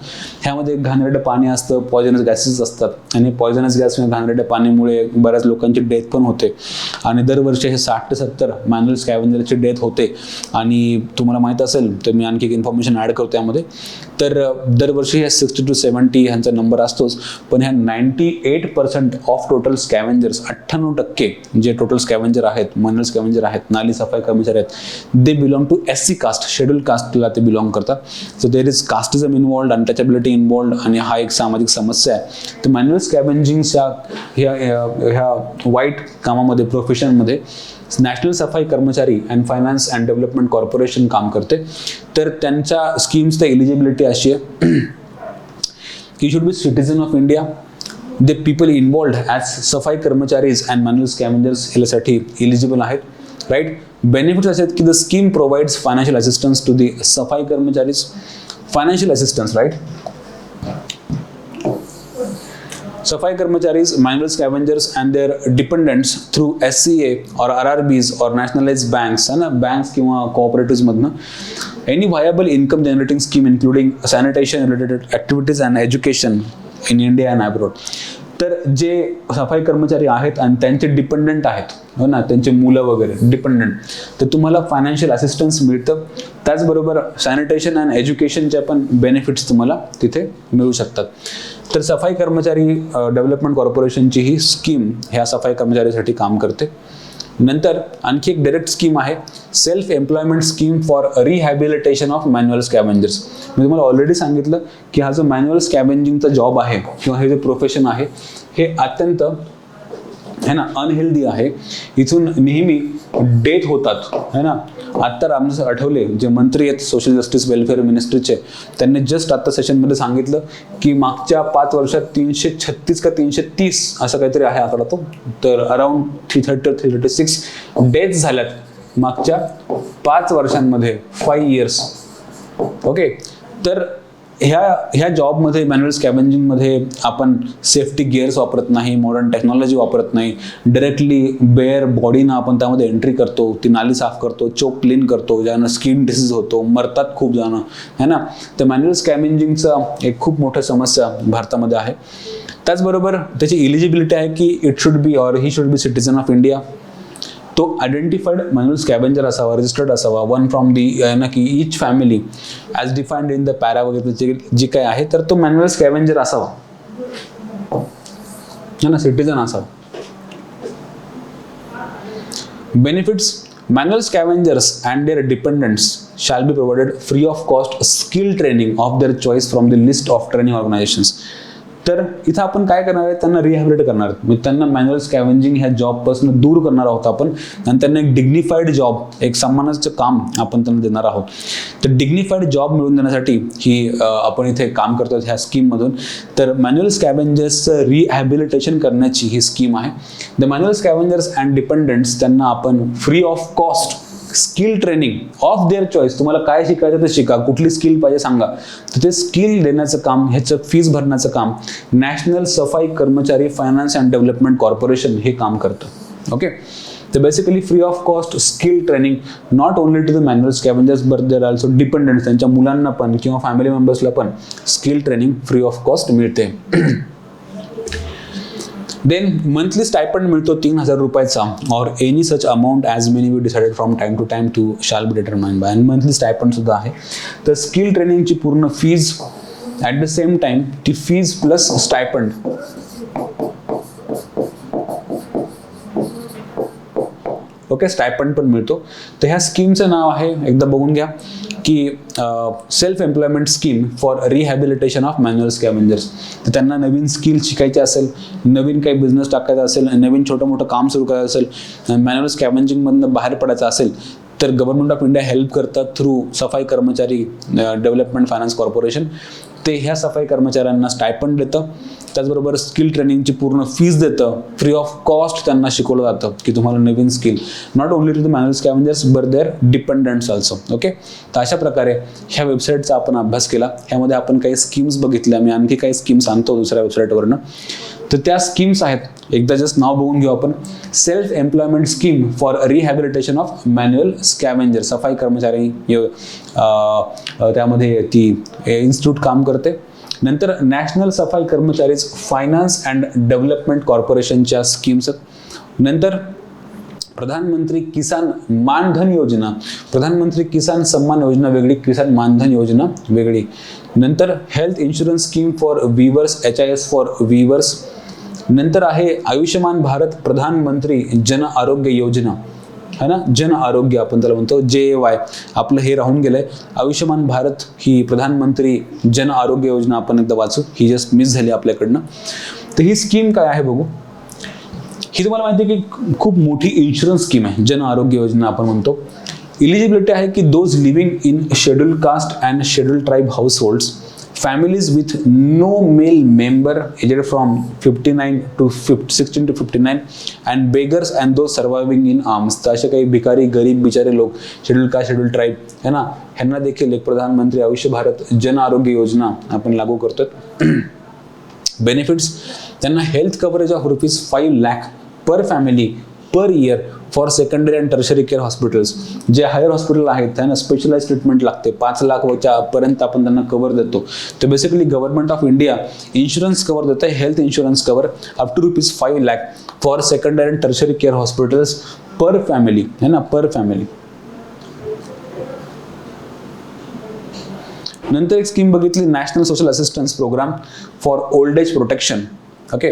ह्यामध्ये घाणेरडं पाणी असतं, पॉयझनस गॅसेस असतात आणि पॉयझनस गॅस घाणेरड्या पाण्यामुळे बऱ्याच लोकांची डेथ पण होते. आणि दरवर्षी हे 60 ते 70 मॅन्युअल स्कॅव्हेंजरची डेथ होते. आणि तुम्हाला माहीत असेल तर मी आणखी एक इन्फॉर्मेशन ॲड करतो यामध्ये. तर दरवर्षी हे 60 to 70 ह्यांचा नंबर असतोच. पण ह्या 98% ऑफ टोटल स्कॅव्हेंजर्स, 98% जे टोटल स्कॅव्हेंजर आहेत, मॅन्युअल स्कॅव्हेंजर आहेत, नाली सफाई कर्मचारी आहेत, they belong to SC caste, schedule कास्टला ते बिलॉंग करतात. So there is casteism involved, untouchability involved, आणि हा एक सामाजिक समस्या आहे. तर मॅन्युअल स्कॅव्हेंजिंगच्या ह्या वाईट कामामध्ये, प्रोफेशनमध्ये नॅशनल सफाई कर्मचारी and finance and development corporation काम करते. तर त्यांच्या स्कीम्सचं एलिजिबिलिटी अशी आहे की should B citizen of India. They people involved as सफाई कर्मचारीज अँड मॅन्युअल स्कॅव्हेंजर्स ह्यासाठी एलिजिबल आहेत, राईट. बेनिफिट्स असे आहेत की the scheme provides financial assistance to the सफाई कर्मचारीज. Financial assistance, right. सफाई कर्मचारीज, manual scavengers and their dependents through SCA or RRBs or nationalized banks, है ना, banks किंवा cooperatives मधनं, any viable income generating scheme including sanitation related activities and education in India and abroad. तर जे सफाई कर्मचारी आहेत आणि त्यांचे डिपेंडंट आहेत, हो ना, त्यांचे मुलं वगैरे डिपेंडंट, तर तुम्हाला फायनान्शियल असिस्टन्स मिळतं. त्याचबरोबर सॅनिटेशन अँड एज्युकेशनच्या पण बेनिफिट्स तुम्हाला तिथे मिळू शकतात. तर सफाई कर्मचारी डेव्हलपमेंट कॉर्पोरेशनची ही स्कीम ह्या सफाई कर्मचाऱ्यासाठी काम करते. नंतर आणखी एक डायरेक्ट स्कीम आहे, self employment scheme for rehabilitation of manual scavengers. मी तुम्हाला ऑलरेडी सांगितलं की हा जो मॅन्युअल स्कॅव्हेंजिंगचा जॉब आहे किंवा हे जे प्रोफेशन आहे हे अत्यंत है ना अनहेल्दी आहे. इथून नेहमी डेथ होतात, है ना. आत्ता रामदास आठवले जे मंत्री आहेत सोशल जस्टिस वेलफेअर मिनिस्ट्रीचे, त्यांनी जस्ट आता सेशनमध्ये सांगितलं की मागच्या 5 वर्षात 336 का 330 असं काहीतरी आहे आकडा तो, तर अराउंड 336 डेथ्स झाल्यात मागच्या 5 वर्षांमध्ये, 5 इयर्स. ओके, तर ह्या जॉबमध्ये मॅन्युअल स्कॅव्हेंजिंगमध्ये आपण सेफ्टी गिअर्स वापरत नाही, मॉडर्न टेक्नॉलॉजी वापरत नाही, डायरेक्टली बेअर बॉडीनं आपण त्यामध्ये एंट्री करतो, ती नाली साफ करतो, चोक क्लीन करतो, ज्यानं स्किन डिसीज होतो, मरतात खूप जण, है ना. तर मॅन्युअल स्कॅव्हेंजिंगचा एक खूप मोठी समस्या भारतामध्ये आहे. त्याचबरोबर त्याची एलिजिबिलिटी आहे की it should be or he should be citizen of India. तो आयडेंटिफाईड मॅन्युअल स्कॅव्हेंजर असावा, रजिस्टर्ड असावा, वन फ्रॉम दी ना की each family as defined in the para वगैरे जी काय आहे, तर तो मॅन्युअल स्कॅव्हेंजर असावा, है ना, सिटीजन असावा. Benefits, manual scavengers and their dependents shall be provided free of cost skill training of their choice from the list of training organizations. तर इथं आपण काय करणार आहे, त्यांना रिहॅबिलिट करणार आहोत, म्हणजे त्यांना मॅन्युअल स्कॅव्हेंजिंग ह्या जॉबपासून दूर करणार आहोत आपण, आणि त्यांना एक डिग्निफाईड जॉब, एक सन्मानाचं काम आपण त्यांना देणार आहोत. तर डिग्निफाईड जॉब मिळवून देण्यासाठी ही आपण इथे काम करतो ह्या स्कीममधून. तर मॅन्युअल स्कॅव्हेंजर्सचं रिहॅबिलिटेशन करण्याची ही स्कीम आहे. द मॅन्युअल स्कॅव्हेंजर्स अँड डिपेंडंट्स त्यांना आपण free of cost skill training of their choice, तुम्हाला काय शिकायचं ते शिका, कुठली स्किल पाहिजे सांगा, तर ते स्किल देण्याचं काम, ह्याचं फीस भरण्याचं काम national Safai Karamchari finance and development corporation हे काम करतं. ओके, तर basically free of cost skill training not only to the manual scavengers but their also dependents, त्यांच्या मुलांना पण किंवा फॅमिली मेंबर्सला पण skill training free of cost मिळते. देन मंथली स्टायपंड मिळतो 3,000 रुपयाचा, और any such amount as many we decided from time to time to shall be determined by. आणि मंथली स्टायपंड सुद्धा आहे. तर स्किल ट्रेनिंगची पूर्ण fees at the same time ती fees plus stipend, okay, stipend पण मिळतो. तर ह्या स्कीमचं नाव आहे, एकदा बघून घ्या, की self employment scheme for rehabilitation of manual scavengers. तर त्यांना नवीन स्किल शिकायची असेल, नवीन काही बिझनेस टाकायचा असेल, नवीन छोटं मोठं काम सुरू करायचं असेल, मॅन्युअल स्कॅव्हेंजिंगमधनं बाहेर पडायचं असेल, तर गव्हर्नमेंट ऑफ इंडिया हेल्प करतात थ्रू सफाई कर्मचारी डेव्हलपमेंट फायनान्स कॉर्पोरेशन. ते ह्या सफाई कर्मचाऱ्यांना स्टायपंड देतं, त्याचबरोबर स्किल ट्रेनिंगची पूर्ण फीस देतं, फ्री ऑफ कॉस्ट त्यांना शिकवलं जातं की तुम्हाला नवीन skill, not only to the manual scavengers but their dependents also. Okay, तर अशा प्रकारे ह्या वेबसाईटचा आपण अभ्यास केला. ह्यामध्ये आपण काही स्कीम्स बघितल्या, मी आणखी काही स्कीम्स आणतो दुसऱ्या वेबसाईटवरनं. तर त्या स्कीम्स आहेत, एकदा जस्ट नाव बघून घेऊ आपण. Self employment scheme for rehabilitation of manual scavenger, सफाई कर्मचारी त्यामध्ये ती इन्स्टिट्यूट काम करते. नंतर नॅशनल सफाई कर्मचारीज फायनान्स अँड डेव्हलपमेंट कॉर्पोरेशनच्या स्कीम्स. नंतर प्रधानमंत्री किसान मानधन योजना, प्रधानमंत्री किसान सन्मान योजना वेगळी, किसान मानधन योजना वेगळी. नंतर health insurance scheme for weavers, HIS for weavers. नंतर आहे आयुष्यमान भारत प्रधानमंत्री जन आरोग्य योजना, है ना, जन आरोग्य आपण त्याला म्हणतो, JAY. आपलं हे राहून गेलंय, आयुष्यमान भारत ही प्रधानमंत्री जन आरोग्य योजना आपण एकदा वाचू, ही जस्ट मिस झाली आपल्याकडनं. तर ही स्कीम काय आहे बघू. ही तुम्हाला माहिती आहे की खूप मोठी इन्शुरन्स स्कीम आहे, जन आरोग्य योजना आपण म्हणतो. इलिजिबिलिटी आहे की those living in schedule caste and schedule tribe households, families with no male member aged from 16 to 59 and beggars and those surviving in arms. तर असे काही भिकारी गरीब बिचारे लोक, शेड्यूल कास्ट शेड्यूल ट्राईब, है ना, ह्यांना देखील एक प्रधानमंत्री आयुष्य भारत जन आरोग्य योजना आपण लागू करतो. बेनिफिट्स त्यांना health coverage of ₹5 lakh per family per year for secondary and tertiary care hospitals. जे हायर हॉस्पिटल आहेत त्यांना स्पेशलाइज ट्रीटमेंट लागते, 5 लाखच्या पर्यंत आपण त्यांना कव्हर देतो. तर basically government of India insurance cover देतं, health insurance cover up to ₹5 lakh for secondary and tertiary care hospitals per family, है ना, पर फॅमिली. नंतर एक स्कीम बघितली national social assistance programme for old age protection. Okay,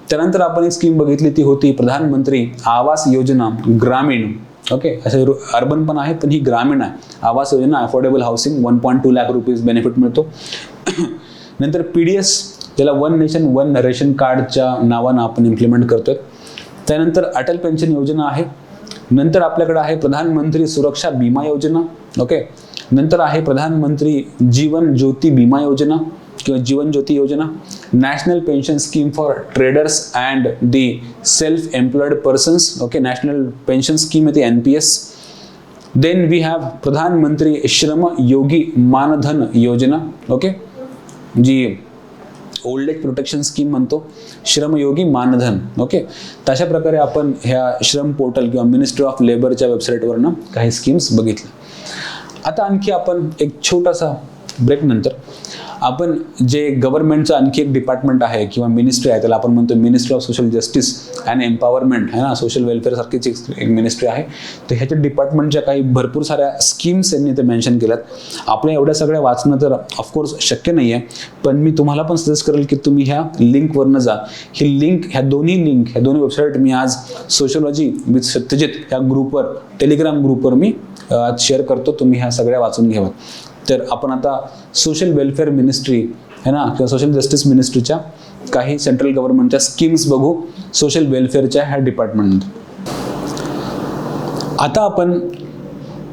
त्यानंतर आपण एक scheme बघितली ती होती प्रधानमंत्री आवास योजना ग्रामीण. ओके, असे अर्बन पण आहे पण ही ग्रामीण आहे. Awas Yojana affordable housing ₹1.2 lakh benefit मिळतो. नंतर PDS ज्याला वन नेशन वन रेशन कार्डच्या नावानं आपण इम्प्लिमेंट करतोय. त्यानंतर अटल पेन्शन योजना आहे. नंतर आपल्याकडे आहे प्रधानमंत्री सुरक्षा विमा योजना. ओके, नंतर आहे प्रधानमंत्री जीवन ज्योती विमा योजना किंवा Jeevan Jyoti Yojana. National pension scheme for traders and the self employed persons. Okay, national pension scheme आहे ती NPS. देन वी हॅव प्रधानमंत्री श्रम योगी मानधन योजना. ओके, जी ओल्ड एज प्रोटेक्शन स्कीम म्हणतो, श्रमयोगी मानधन. ओके, तशा प्रकारे आपण ह्या श्रम पोर्टल किंवा मिनिस्ट्री ऑफ लेबरच्या वेबसाईटवरनं काही स्कीम्स बघितल्या. आता आणखी आपण एक छोटासा ब्रेक नंतर आपण जे गव्हर्नमेंटचं आणखी एक डिपार्टमेंट आहे किंवा मिनिस्ट्री आहे, त्याला आपण म्हणतो ministry of social justice and empowerment, है ना, सोशल वेलफेअर सारखीच एक मिनिस्ट्री आहे. तर ह्याच्या डिपार्टमेंटच्या काही भरपूर साऱ्या स्कीम्स यांनी ते मेन्शन केल्यात. आपल्या एवढ्या सगळ्या वाचणं तर ऑफकोर्स शक्य नाही आहे, पण मी तुम्हाला पण सजेस्ट करेल की तुम्ही ह्या लिंकवरनं जा. ही लिंक, ह्या दोन्ही वेबसाईट मी आज सोशलॉजी विथ सत्यजित ह्या ग्रुपवर, टेलिग्राम ग्रुपवर मी आज शेअर करतो. तुम्ही ह्या सगळ्या वाचून घ्यावा. तर आपण आता सोशल वेलफेअर मिनिस्ट्री है ना किंवा सोशल जस्टिस मिनिस्ट्रीच्या काही सेंट्रल गव्हर्नमेंटच्या स्कीम्स बघू सोशल वेलफेअरच्या ह्या डिपार्टमेंटमध्ये. आता आपण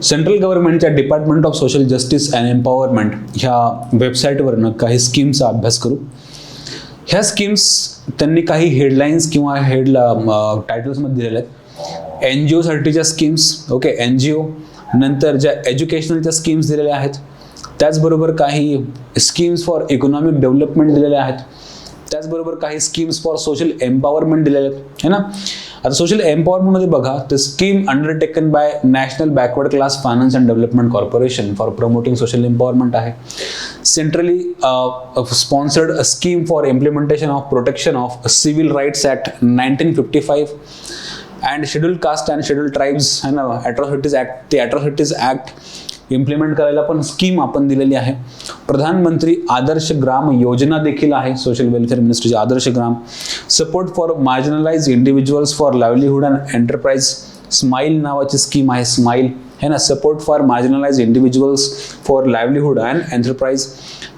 सेंट्रल गव्हर्नमेंटच्या department of social justice and empowerment ह्या वेबसाईटवरनं काही स्कीम्सचा अभ्यास करू. ह्या स्कीम्स त्यांनी काही हेडलाईन्स किंवा टायटल्समध्ये दिलेल्या आहेत. NGO साठीच्या स्कीम्स. Okay, NGO. नंतर ज्या एज्युकेशनलच्या स्कीम्स दिलेल्या आहेत, त्याचबरोबर काही स्कीम्स फॉर इकॉनॉमिक डेव्हलपमेंट दिलेल्या आहेत, त्याचबरोबर काही स्कीम्स फॉर सोशल एम्पॉवरमेंट दिलेल्या आहेत, है ना. आता सोशल एम्पॉवरमेंटमध्ये बघा तर scheme undertaken by national backward class finance and development corporation for promoting social empowerment आहे. Centrally sponsored scheme for implementation of protection of civil rights act 1955 and scheduled caste and scheduled tribes, है ना, ॲट्रॉसिटीज act. ते ॲट्रॉसिटीज act implement करायला पण scheme आपण दिलेली आहे. प्रधानमंत्री आदर्श ग्राम योजना देखील आहे सोशल वेलफेअर मिनिस्ट्रीची, Adarsh Gram. Support for marginalise individuals for livelihood and enterprise, smile नावाची स्कीम आहे, स्माईल, है ना, support for marginalise individuals for livelihood and enterprise.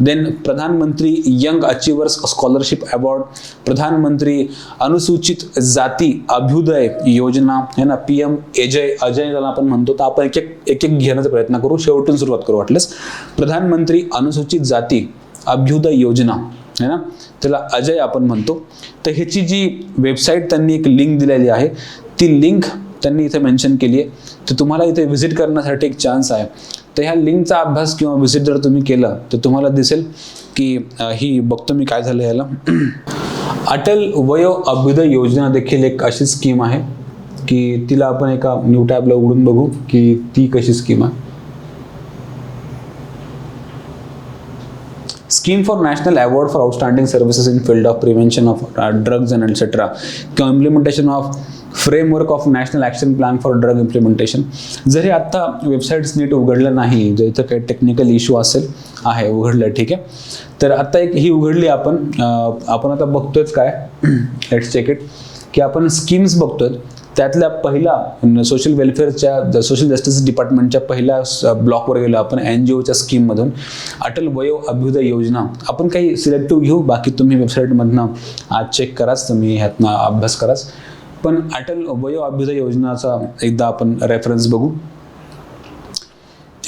Then Pradhan Mantri young achievers scholarship award, Pradhan Mantri Anusuchit जाती अभ्युदय योजना, है ना, PM अजय ज्याला आपण म्हणतो. तर आपण एक घेण्याचा प्रयत्न करू, शेवटून सुरुवात करू वाटल्यास. प्रधानमंत्री अनुसूचित जाती अभ्युदय योजना, है ना, त्याला अजय आपण म्हणतो. तर ह्याची जी वेबसाईट त्यांनी एक लिंक दिलेली आहे, ती लिंक त्यांनी इथे मेन्शन केली आहे. तर तुम्हाला इथे व्हिजिट करण्यासाठी एक चान्स आहे. तर ह्या लिंकचा अभ्यास किंवा व्हिजिट जर तुम्ही केलं तर तुम्हाला दिसेल की ही बघतो मी काय झालं याला. अटल वयो अभ्युदय योजना देखील एक अशी स्कीम आहे की तिला आपण एका न्यू टॅबला उघडून बघू की ती कशी स्कीम आहे. Scheme for national award for outstanding services in field of prevention of drugs and etcetera किंवा implementation of framework of national action plan for drug implementation. जरी आत्ता वेबसाईट्स नीट उघडलं नाही, जर इथं काही टेक्निकल इश्यू असेल आहे, उघडलं ठीक आहे. तर आता एक ही उघडली आपण आता बघतोय काय, लेट्स चेक इट, की आपण स्कीम्स बघतोय. त्यातल्या पहिला सोशल वेलफेअरच्या सोशल जस्टिस डिपार्टमेंटच्या पहिल्या ब्लॉकवर गेलो आपण, NGOच्या स्कीममधून अटल वयो अभ्युदय योजना. आपण काही सिलेक्टिव्ह घेऊ, बाकी तुम्ही वेबसाईटमधनं आज चेक कराच, तुम्ही ह्यातनं अभ्यास कराच. पण अटल वयो अभ्युदय योजनाचा एकदा आपण रेफरन्स बघू.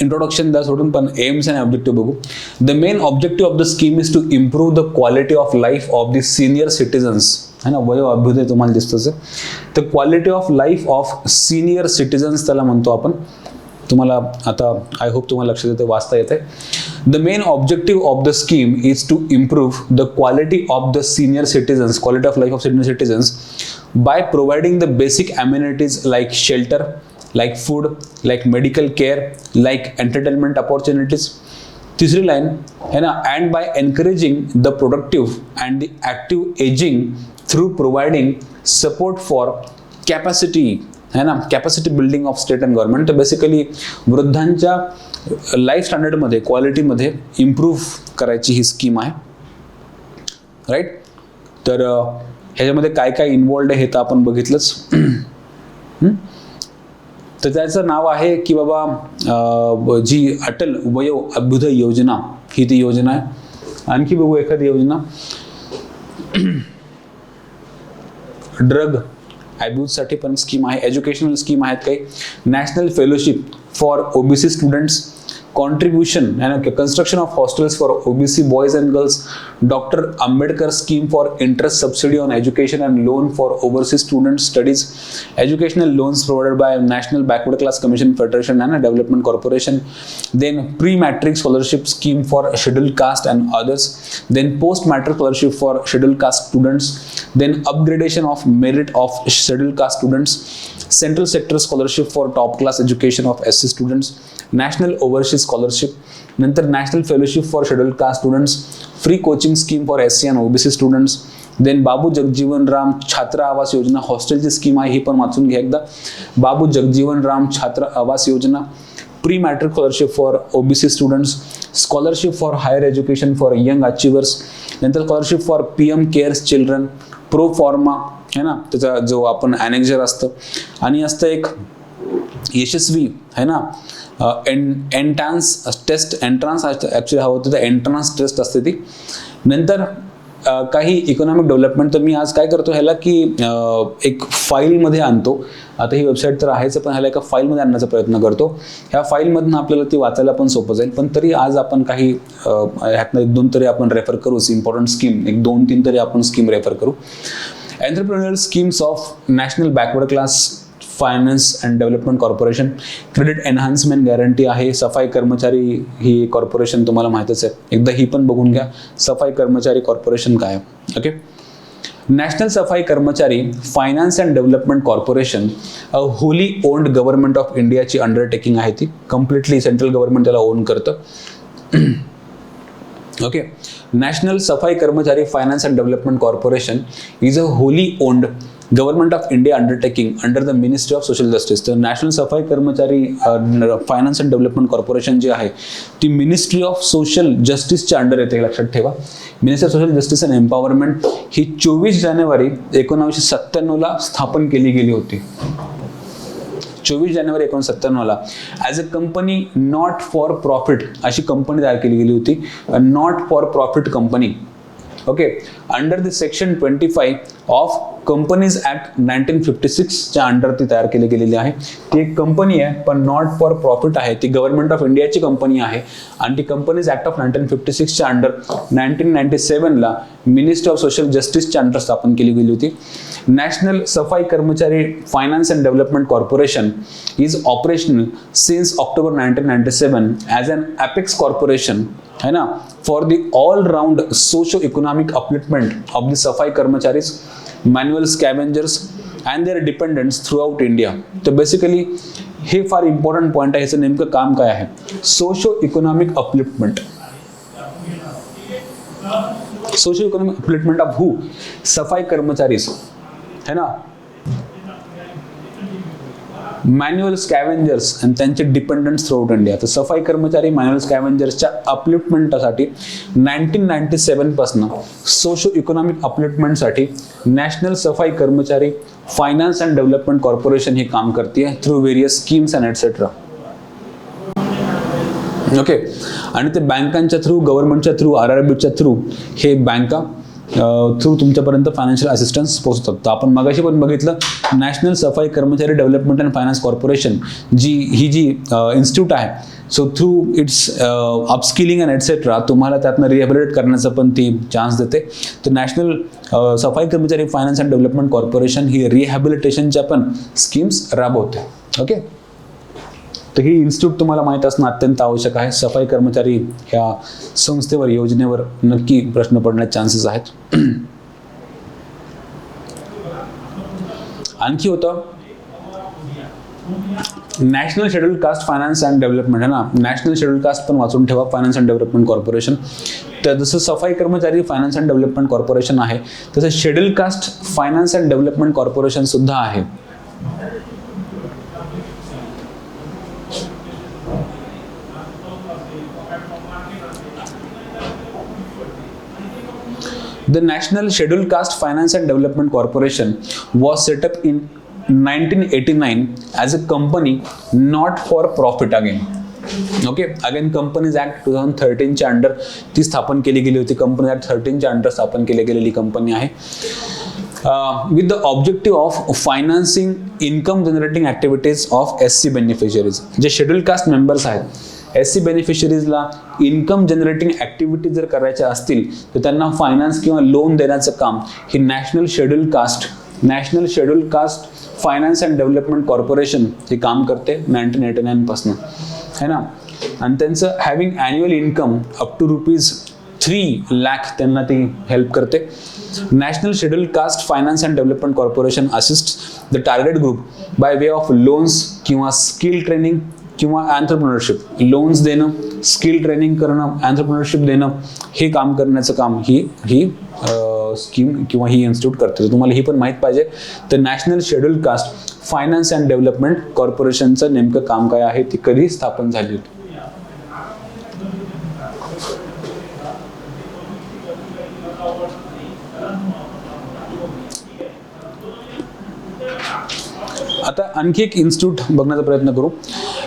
इंट्रोडक्शन द्या सोडून, पण एम्स अँड ऑब्जेक्टिव्ह बघू. The main objective of the scheme is to improve the quality of life of the senior citizens, है ना, वयो अभ्युदय तुम्हाला दिसतोच. तर quality of life of senior citizens त्याला म्हणतो आपण. तुम्हाला आता आय होप तुम्हाला लक्षात येते, वाचता येते. The main objective of the scheme is to improve the quality of the senior citizens, quality of life of senior citizens by providing the basic amenities like shelter, like food, like medical care, like entertainment opportunities. तीसरी line है ना, and by encouraging the productive and the active aging through providing support for capacity, है ना, capacity building of state and government. तर basically वृद्धांच्या life स्टँडर्डमध्ये, क्वालिटीमध्ये improve करायची ही scheme आहे, right. तर ह्याच्यामध्ये काय काय इन्वॉल्ड आहे हे तर आपण बघितलंच. तर त्याचं नाव आहे की बाबा जी अटल वयो अभ्युदय योजना ही ती योजना आहे. आणखी बघू एखादी योजना. ड्रग ॲब्यूजसाठी पण स्कीम आहे, एज्युकेशनल स्कीम आहेत काही. National fellowship for OBC students, contribution and construction of hostels for OBC boys and girls, Dr. Ambedkar scheme for interest subsidy on education and loan for overseas student studies, educational loans provided by National Backward Class Commission Federation and Development Corporation, then pre-matric scholarship scheme for scheduled caste and others, then post-matric scholarship for scheduled caste students, then upgradation of merit of scheduled caste students, central sector scholarship for top class education of SC students, national overseas scholarship, नंतर national fellowship for scheduled caste students, free coaching scheme for SC and OBC students, then Babu Jagjivan Ram Chhatra Awas योजना, हॉस्टेलची scheme आहे ही पण वाचून घ्या एकदा. बाबू Jagjivan Ram Chhatra Awas Yojana, pre matric scholarship for OBC students, scholarship for higher education for young achievers, नंतर scholarship for PM cares children, pro forma है ना, त्याचा जो आपण ॲनेक्झर असतं, आणि असतं एक यशस्वी है ना एंट्रान्स टेस्ट, एंट्रान्स ॲक्च्युली हवं होतं तर एंट्रान्स टेस्ट असते ती. नंतर काही इकॉनॉमिक डेव्हलपमेंट. तर मी आज काय करतो ह्याला की एक फाईलमध्ये आणतो. आता ही वेबसाईट तर आहेच, पण ह्याला एका फाईलमध्ये आणण्याचा प्रयत्न करतो. ह्या फाईलमधून आपल्याला ती वाचायला पण सोपं जाईल. पण तरी आज आपण काही ह्यातनं 1-2 तरी आपण रेफर करूच. इम्पॉर्टंट स्कीम 1-2-3 तरी आपण स्कीम रेफर करू. Entrepreneur schemes of national backward class finance and development corporation, credit enhancement guarantee आहे. सफाई कर्मचारी ही कॉर्पोरेशन तुम्हाला माहितच आहे, एकदा ही पण बघून घ्या. सफाई कर्मचारी कॉर्पोरेशन काय आहे. Okay. National Safai Karamchari finance and development corporation a wholly owned government of इंडियाची अंडरटेकिंग आहे. ती कम्प्लिटली सेंट्रल गव्हर्नमेंट त्याला ओन करतं. Okay. National Safai Karamchari finance and development corporation is a wholly owned government of India undertaking under the ministry of social justice. तर national Safai Karamchari finance and development corporation जे आहे ती ministry of social जस्टिसच्या under येते, लक्षात ठेवा. Ministry of social justice and empowerment ही 24 जानेवारी 1997 स्थापन केली गेली होती. 24 जानेवारी 1997 as a company not for profit अशी कंपनी तयार केली गेली होती. Not for profit company. Okay. Under the section 25 of companies act 1956च्या अंडर ती तयार केली गेलेली आहे. ती एक कंपनी आहे पण नॉट फॉर प्रॉफिट आहे. ती गव्हर्नमेंट ऑफ इंडियाची कंपनी आहे आणि ती कंपनीज ऍक्ट ऑफ 1956च्या अंडर 1997 मिनिस्ट्री ऑफ सोशल जस्टिसच्या अंडर स्थापन केली गेली होती. National Safai Karamchari finance and development corporation is operational since October 1997 as an apex corporation है ना for the all round socio economic upliftment of the Safai Karamcharis, manual scavengers and their dependents throughout India. तर basically हे फार important point आहे. ह्याचं नेमकं काम काय आहे. Socio economic upliftment. Socio economic upliftment of who? Safai Karamcharis है ना, मॅन्युअल स्कॅव्हेंजर्स आणि त्यांचे डिपेंडंट्स थ्रू आउट इंडिया. तर सफाई कर्मचारी मॅन्युअल स्कॅव्हेंजर्सच्या अपलिफ्टमेंटसाठी 1997 पासून socio economic अपलिफ्टमेंटसाठी national Safai Karamchari finance and development corporation हे काम करते through various schemes and etcetera. Okay. आणि ते बँकांच्या थ्रू, गव्हर्नमेंटच्या थ्रू, RRBच्या थ्रू हे बँका थ्रू तुमच्यापर्यंत फायनान्शियल असिस्टन्स पोहोचतात. तर आपण मगाशी पण बघितलं national Safai Karamchari development and finance corporation जी इन्स्टिट्यूट आहे. So through its upskilling and etcetera तुम्हाला त्यातनं रिहॅबिलिटेट करण्याचा पण ती चान्स देते. तर national Safai Karamchari finance and development corporation ही रिहॅबिलिटेशनच्या पण स्कीम्स राबवते. ओके. तर ही इन्स्टिट्यूट तुम्हाला माहीत असणं अत्यंत आवश्यक आहे. सफाई कर्मचारी ह्या संस्थेवर, योजनेवर नक्की प्रश्न पडण्याचे चान्सेस आहेत. आणखी होतं national schedule caste finance and development आहे ना. नॅशनल शेड्यूल कास्ट पण वाचून ठेवा, फायनान्स अँड डेव्हलपमेंट कॉर्पोरेशन. तर जसं सफाई Karamchari finance and development corporation आहे, तसं schedule caste finance and development corporation सुद्धा आहे. The National Scheduled Caste Finance and Development Corporation was set up in 1989 as a company not for profit again. Okay, again companies act 2013 च्या under ती स्थापन केली गेली होती. कंपनी ऍक्ट 13 च्या under स्थापन केली गेलेली कंपनी आहे. With the objective of financing income generating activities of SC beneficiaries. जे शेड्यूल कास्ट मेंबर्स आहेत, SC बेनिफिशरीजला इन्कम जनरेटिंग ऍक्टिव्हिटी जर करायच्या असतील तर त्यांना फायनान्स किंवा लोन देण्याचं काम ही national schedule caste finance and development corporation हे काम करते 1989 पासून है ना. आणि त्यांचं having annual income up to ₹3 lakh त्यांना ती हेल्प करते. National schedule caste finance and development corporation assist the target group by way of loans किंवा स्किल ट्रेनिंग किंवा एंटरप्रेन्योरशिप. लोन्स देणं, स्किल ट्रेनिंग करणं, एंटरप्रेन्योरशिप देणं, हे काम करण्याचं काम ही स्कीम किंवा ही इन्स्टिट्यूट करते. तर तुम्हाला ही पण माहीत पाहिजे. तर national schedule caste finance and development कॉर्पोरेशनचं नेमकं काम काय आहे, ती कधी स्थापन झाली होती. आता आणखी एक इन्स्टिट्यूट बघण्याचा प्रयत्न करू.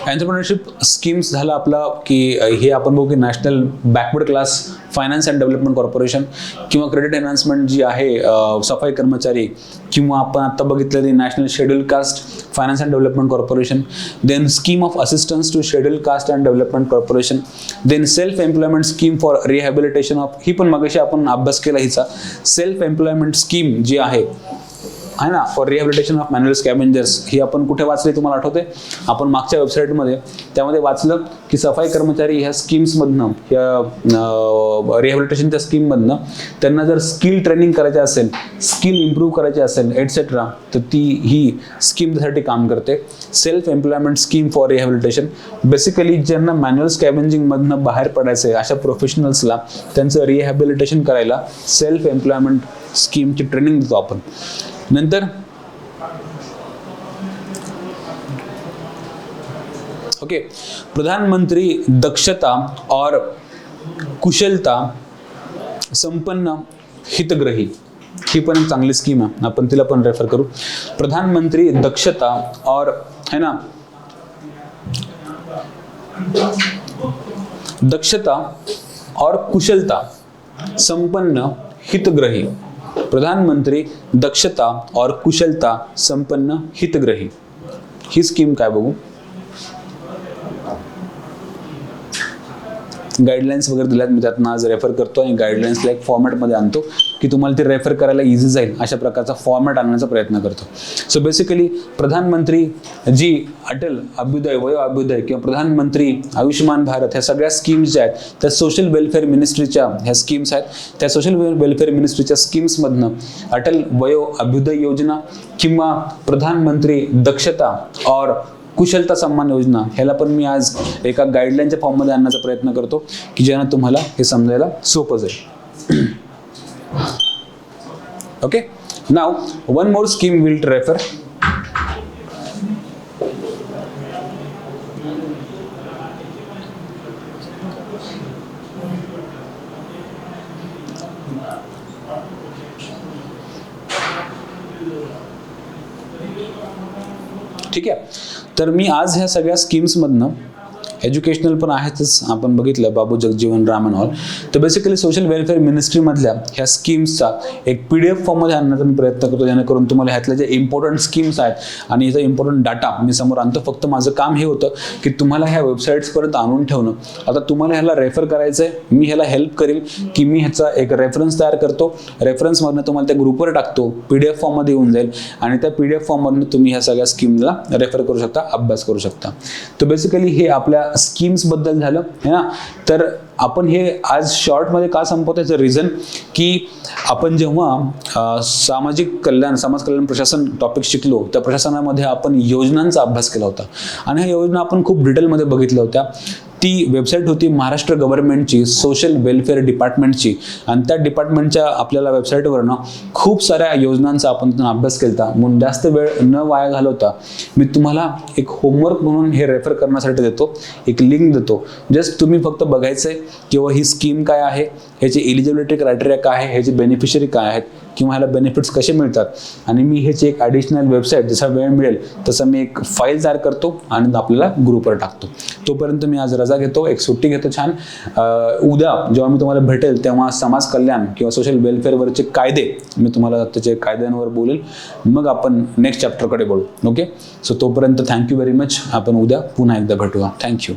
एंटरप्रेन्योरशिप स्कीम्स झाला आपला, की हे आपण बघू की national backward class finance and development corporation किंवा क्रेडिट एनहान्समेंट जी आहे सफाई कर्मचारी, किंवा आपण आता बघितलेली national schedule caste finance and development corporation, then scheme of assistance to schedule caste and development corporation, then self employment scheme for rehabilitation of, ही पण मगाशी आपण अभ्यास केला हिचा. सेल्फ एम्प्लॉयमेंट स्कीम जी आहे ना फॉर रिहॅबिलिटेशन ऑफ मॅन्युअल स्कॅव्हेंजर्स, ही आपण कुठे वाचली तुम्हाला आठवते? आपण मागच्या वेबसाईटमध्ये त्यामध्ये वाचलं की सफाई कर्मचारी ह्या स्कीम्समधनं, ह्या रिहॅबिलिटेशनच्या स्कीममधनं त्यांना जर स्किल ट्रेनिंग करायचे असेल, स्किल इम्प्रूव्ह करायचे असेल एटसेट्रा, तर ती ही स्कीम त्यासाठी काम करते. Self employment scheme for rehabilitation, basically ज्यांना मॅन्युअल स्कॅव्हेंजिंगमधनं बाहेर पडायचं आहे अशा प्रोफेशनल्सला त्यांचं रिहॅबिलिटेशन करायला सेल्फ एम्प्लॉयमेंट स्कीमची ट्रेनिंग देतो आपण. नंतर ओके, प्रधानमंत्री दक्षता और कुशलता संपन्न हितग्रही, ही पण एक चांगली स्कीम आहे, आपण तिला पण रेफर करू. प्रधानमंत्री दक्षता और है ना, दक्षता और कुशलता संपन्न हितग्रही. प्रधानमंत्री दक्षता और कुशलता संपन्न हितग्रही, ही स्कीम काय बघू. गाईडलाईन्स वगैरे दिल्यात, मी त्यातनं आज रेफर करतो आणि गाईडलाईन्सला एक फॉर्मॅटमध्ये आणतो की तुम्हाला ते रेफर करायला इझी जाईल, अशा प्रकारचा फॉर्मॅट आणण्याचा प्रयत्न करतो. सो बेसिकली प्रधानमंत्री जी अटल अभ्युदय, वयो अभ्युदय किंवा प्रधानमंत्री आयुष्यमान भारत, ह्या सगळ्या स्कीम्स ज्या आहेत त्या सोशल वेलफेअर मिनिस्ट्रीच्या ह्या स्कीम्स आहेत. त्या सोशल वेलफेअर मिनिस्ट्रीच्या स्कीम्समधनं अटल वयो अभ्युदय योजना किंवा प्रधानमंत्री दक्षता और कुशलता सन्मान योजना, ह्याला पण मी आज एका गाईडलाईनच्या फॉर्ममध्ये आणण्याचा प्रयत्न करतो की ज्यानं तुम्हाला हे समजायला सोपं जाईल. Okay, now one more scheme will refer. ठीक आहे, तर मी आज ह्या सगळ्या स्कीम्समधनं एज्युकेशनल पण आहेतच, आपण बघितलं बाबू जगजीवन राम अँड ऑल. तर बेसिकली सोशल वेलफेअर मिनिस्ट्रीमधल्या ह्या स्कीम्सचा एक PDF फॉर्ममध्ये आणण्याचा मी प्रयत्न करतो, जेणेकरून तुम्हाला ह्यातल्या जे इम्पॉर्टंट स्कीम्स आहेत आणि याचा इम्पॉर्टंट डाटा मी समोर आणतो. फक्त माझं काम हे होतं की तुम्हाला ह्या वेबसाईट्सपर्यंत आणून ठेवणं. आता तुम्हाला ह्याला रेफर करायचं आहे, मी ह्याला हेल्प करेल की मी ह्याचा एक रेफरन्स तयार करतो, रेफरन्समधनं तुम्हाला त्या ग्रुपवर टाकतो, PDF फॉर्ममध्ये येऊन जाईल आणि त्या PDF फॉर्ममधनं तुम्ही ह्या सगळ्या स्कीमला रेफर करू शकता, अभ्यास करू शकता. तर बेसिकली हे आपल्या स्कीम्सबद्दल झालं है ना. तर आपण हे आज शॉर्टमध्ये का संपवतो याचं रिझन की आपण जेव्हा सामाजिक कल्याण, समाज कल्याण प्रशासन टॉपिक शिकलो, त्या प्रशासनामध्ये आपण योजनांचा अभ्यास केला होता आणि ह्या योजना आपण खूप डिटेलमध्ये बघितल्या होत्या. ती वेबसाईट होती महाराष्ट्र गव्हर्नमेंटची, सोशल वेलफेअर डिपार्टमेंटची, आणि त्या डिपार्टमेंटच्या आपल्याला वेबसाईटवरनं खूप साऱ्या योजनांचा आपण अभ्यास केला होता. म्हणून जास्त वेळ न वाया घालवता मी तुम्हाला एक होमवर्क म्हणून हे रेफर करण्यासाठी देतो, एक लिंक देतो. जस्ट तुम्ही फक्त बघायचं आहे किंवा ही स्कीम काय आहे, ह्याची एलिजिबिलिटी क्रायटेरिया काय आहे, ह्याचे बेनिफिशरी काय आहेत किंवा ह्याला बेनिफिट्स कसे मिळतात, आणि मी ह्याची एक ॲडिशनल वेबसाईट जसा वेळ मिळेल तसं मी एक फाईल तयार करतो आणि आपल्याला ग्रुपवर टाकतो. तोपर्यंत मी आज रजा घेतो, एक सुट्टी घेतो छान. उद्या जेव्हा मी तुम्हाला भेटेल तेव्हा समाज कल्याण किंवा सोशल वेलफेअरवरचे कायदे मी तुम्हाला त्याचे कायद्यांवर बोलेल, मग आपण नेक्स्ट चॅप्टरकडे बोलू. ओके, सो तोपर्यंत थँक्यू व्हेरी मच. आपण उद्या पुन्हा एकदा भेटूया. थँक्यू.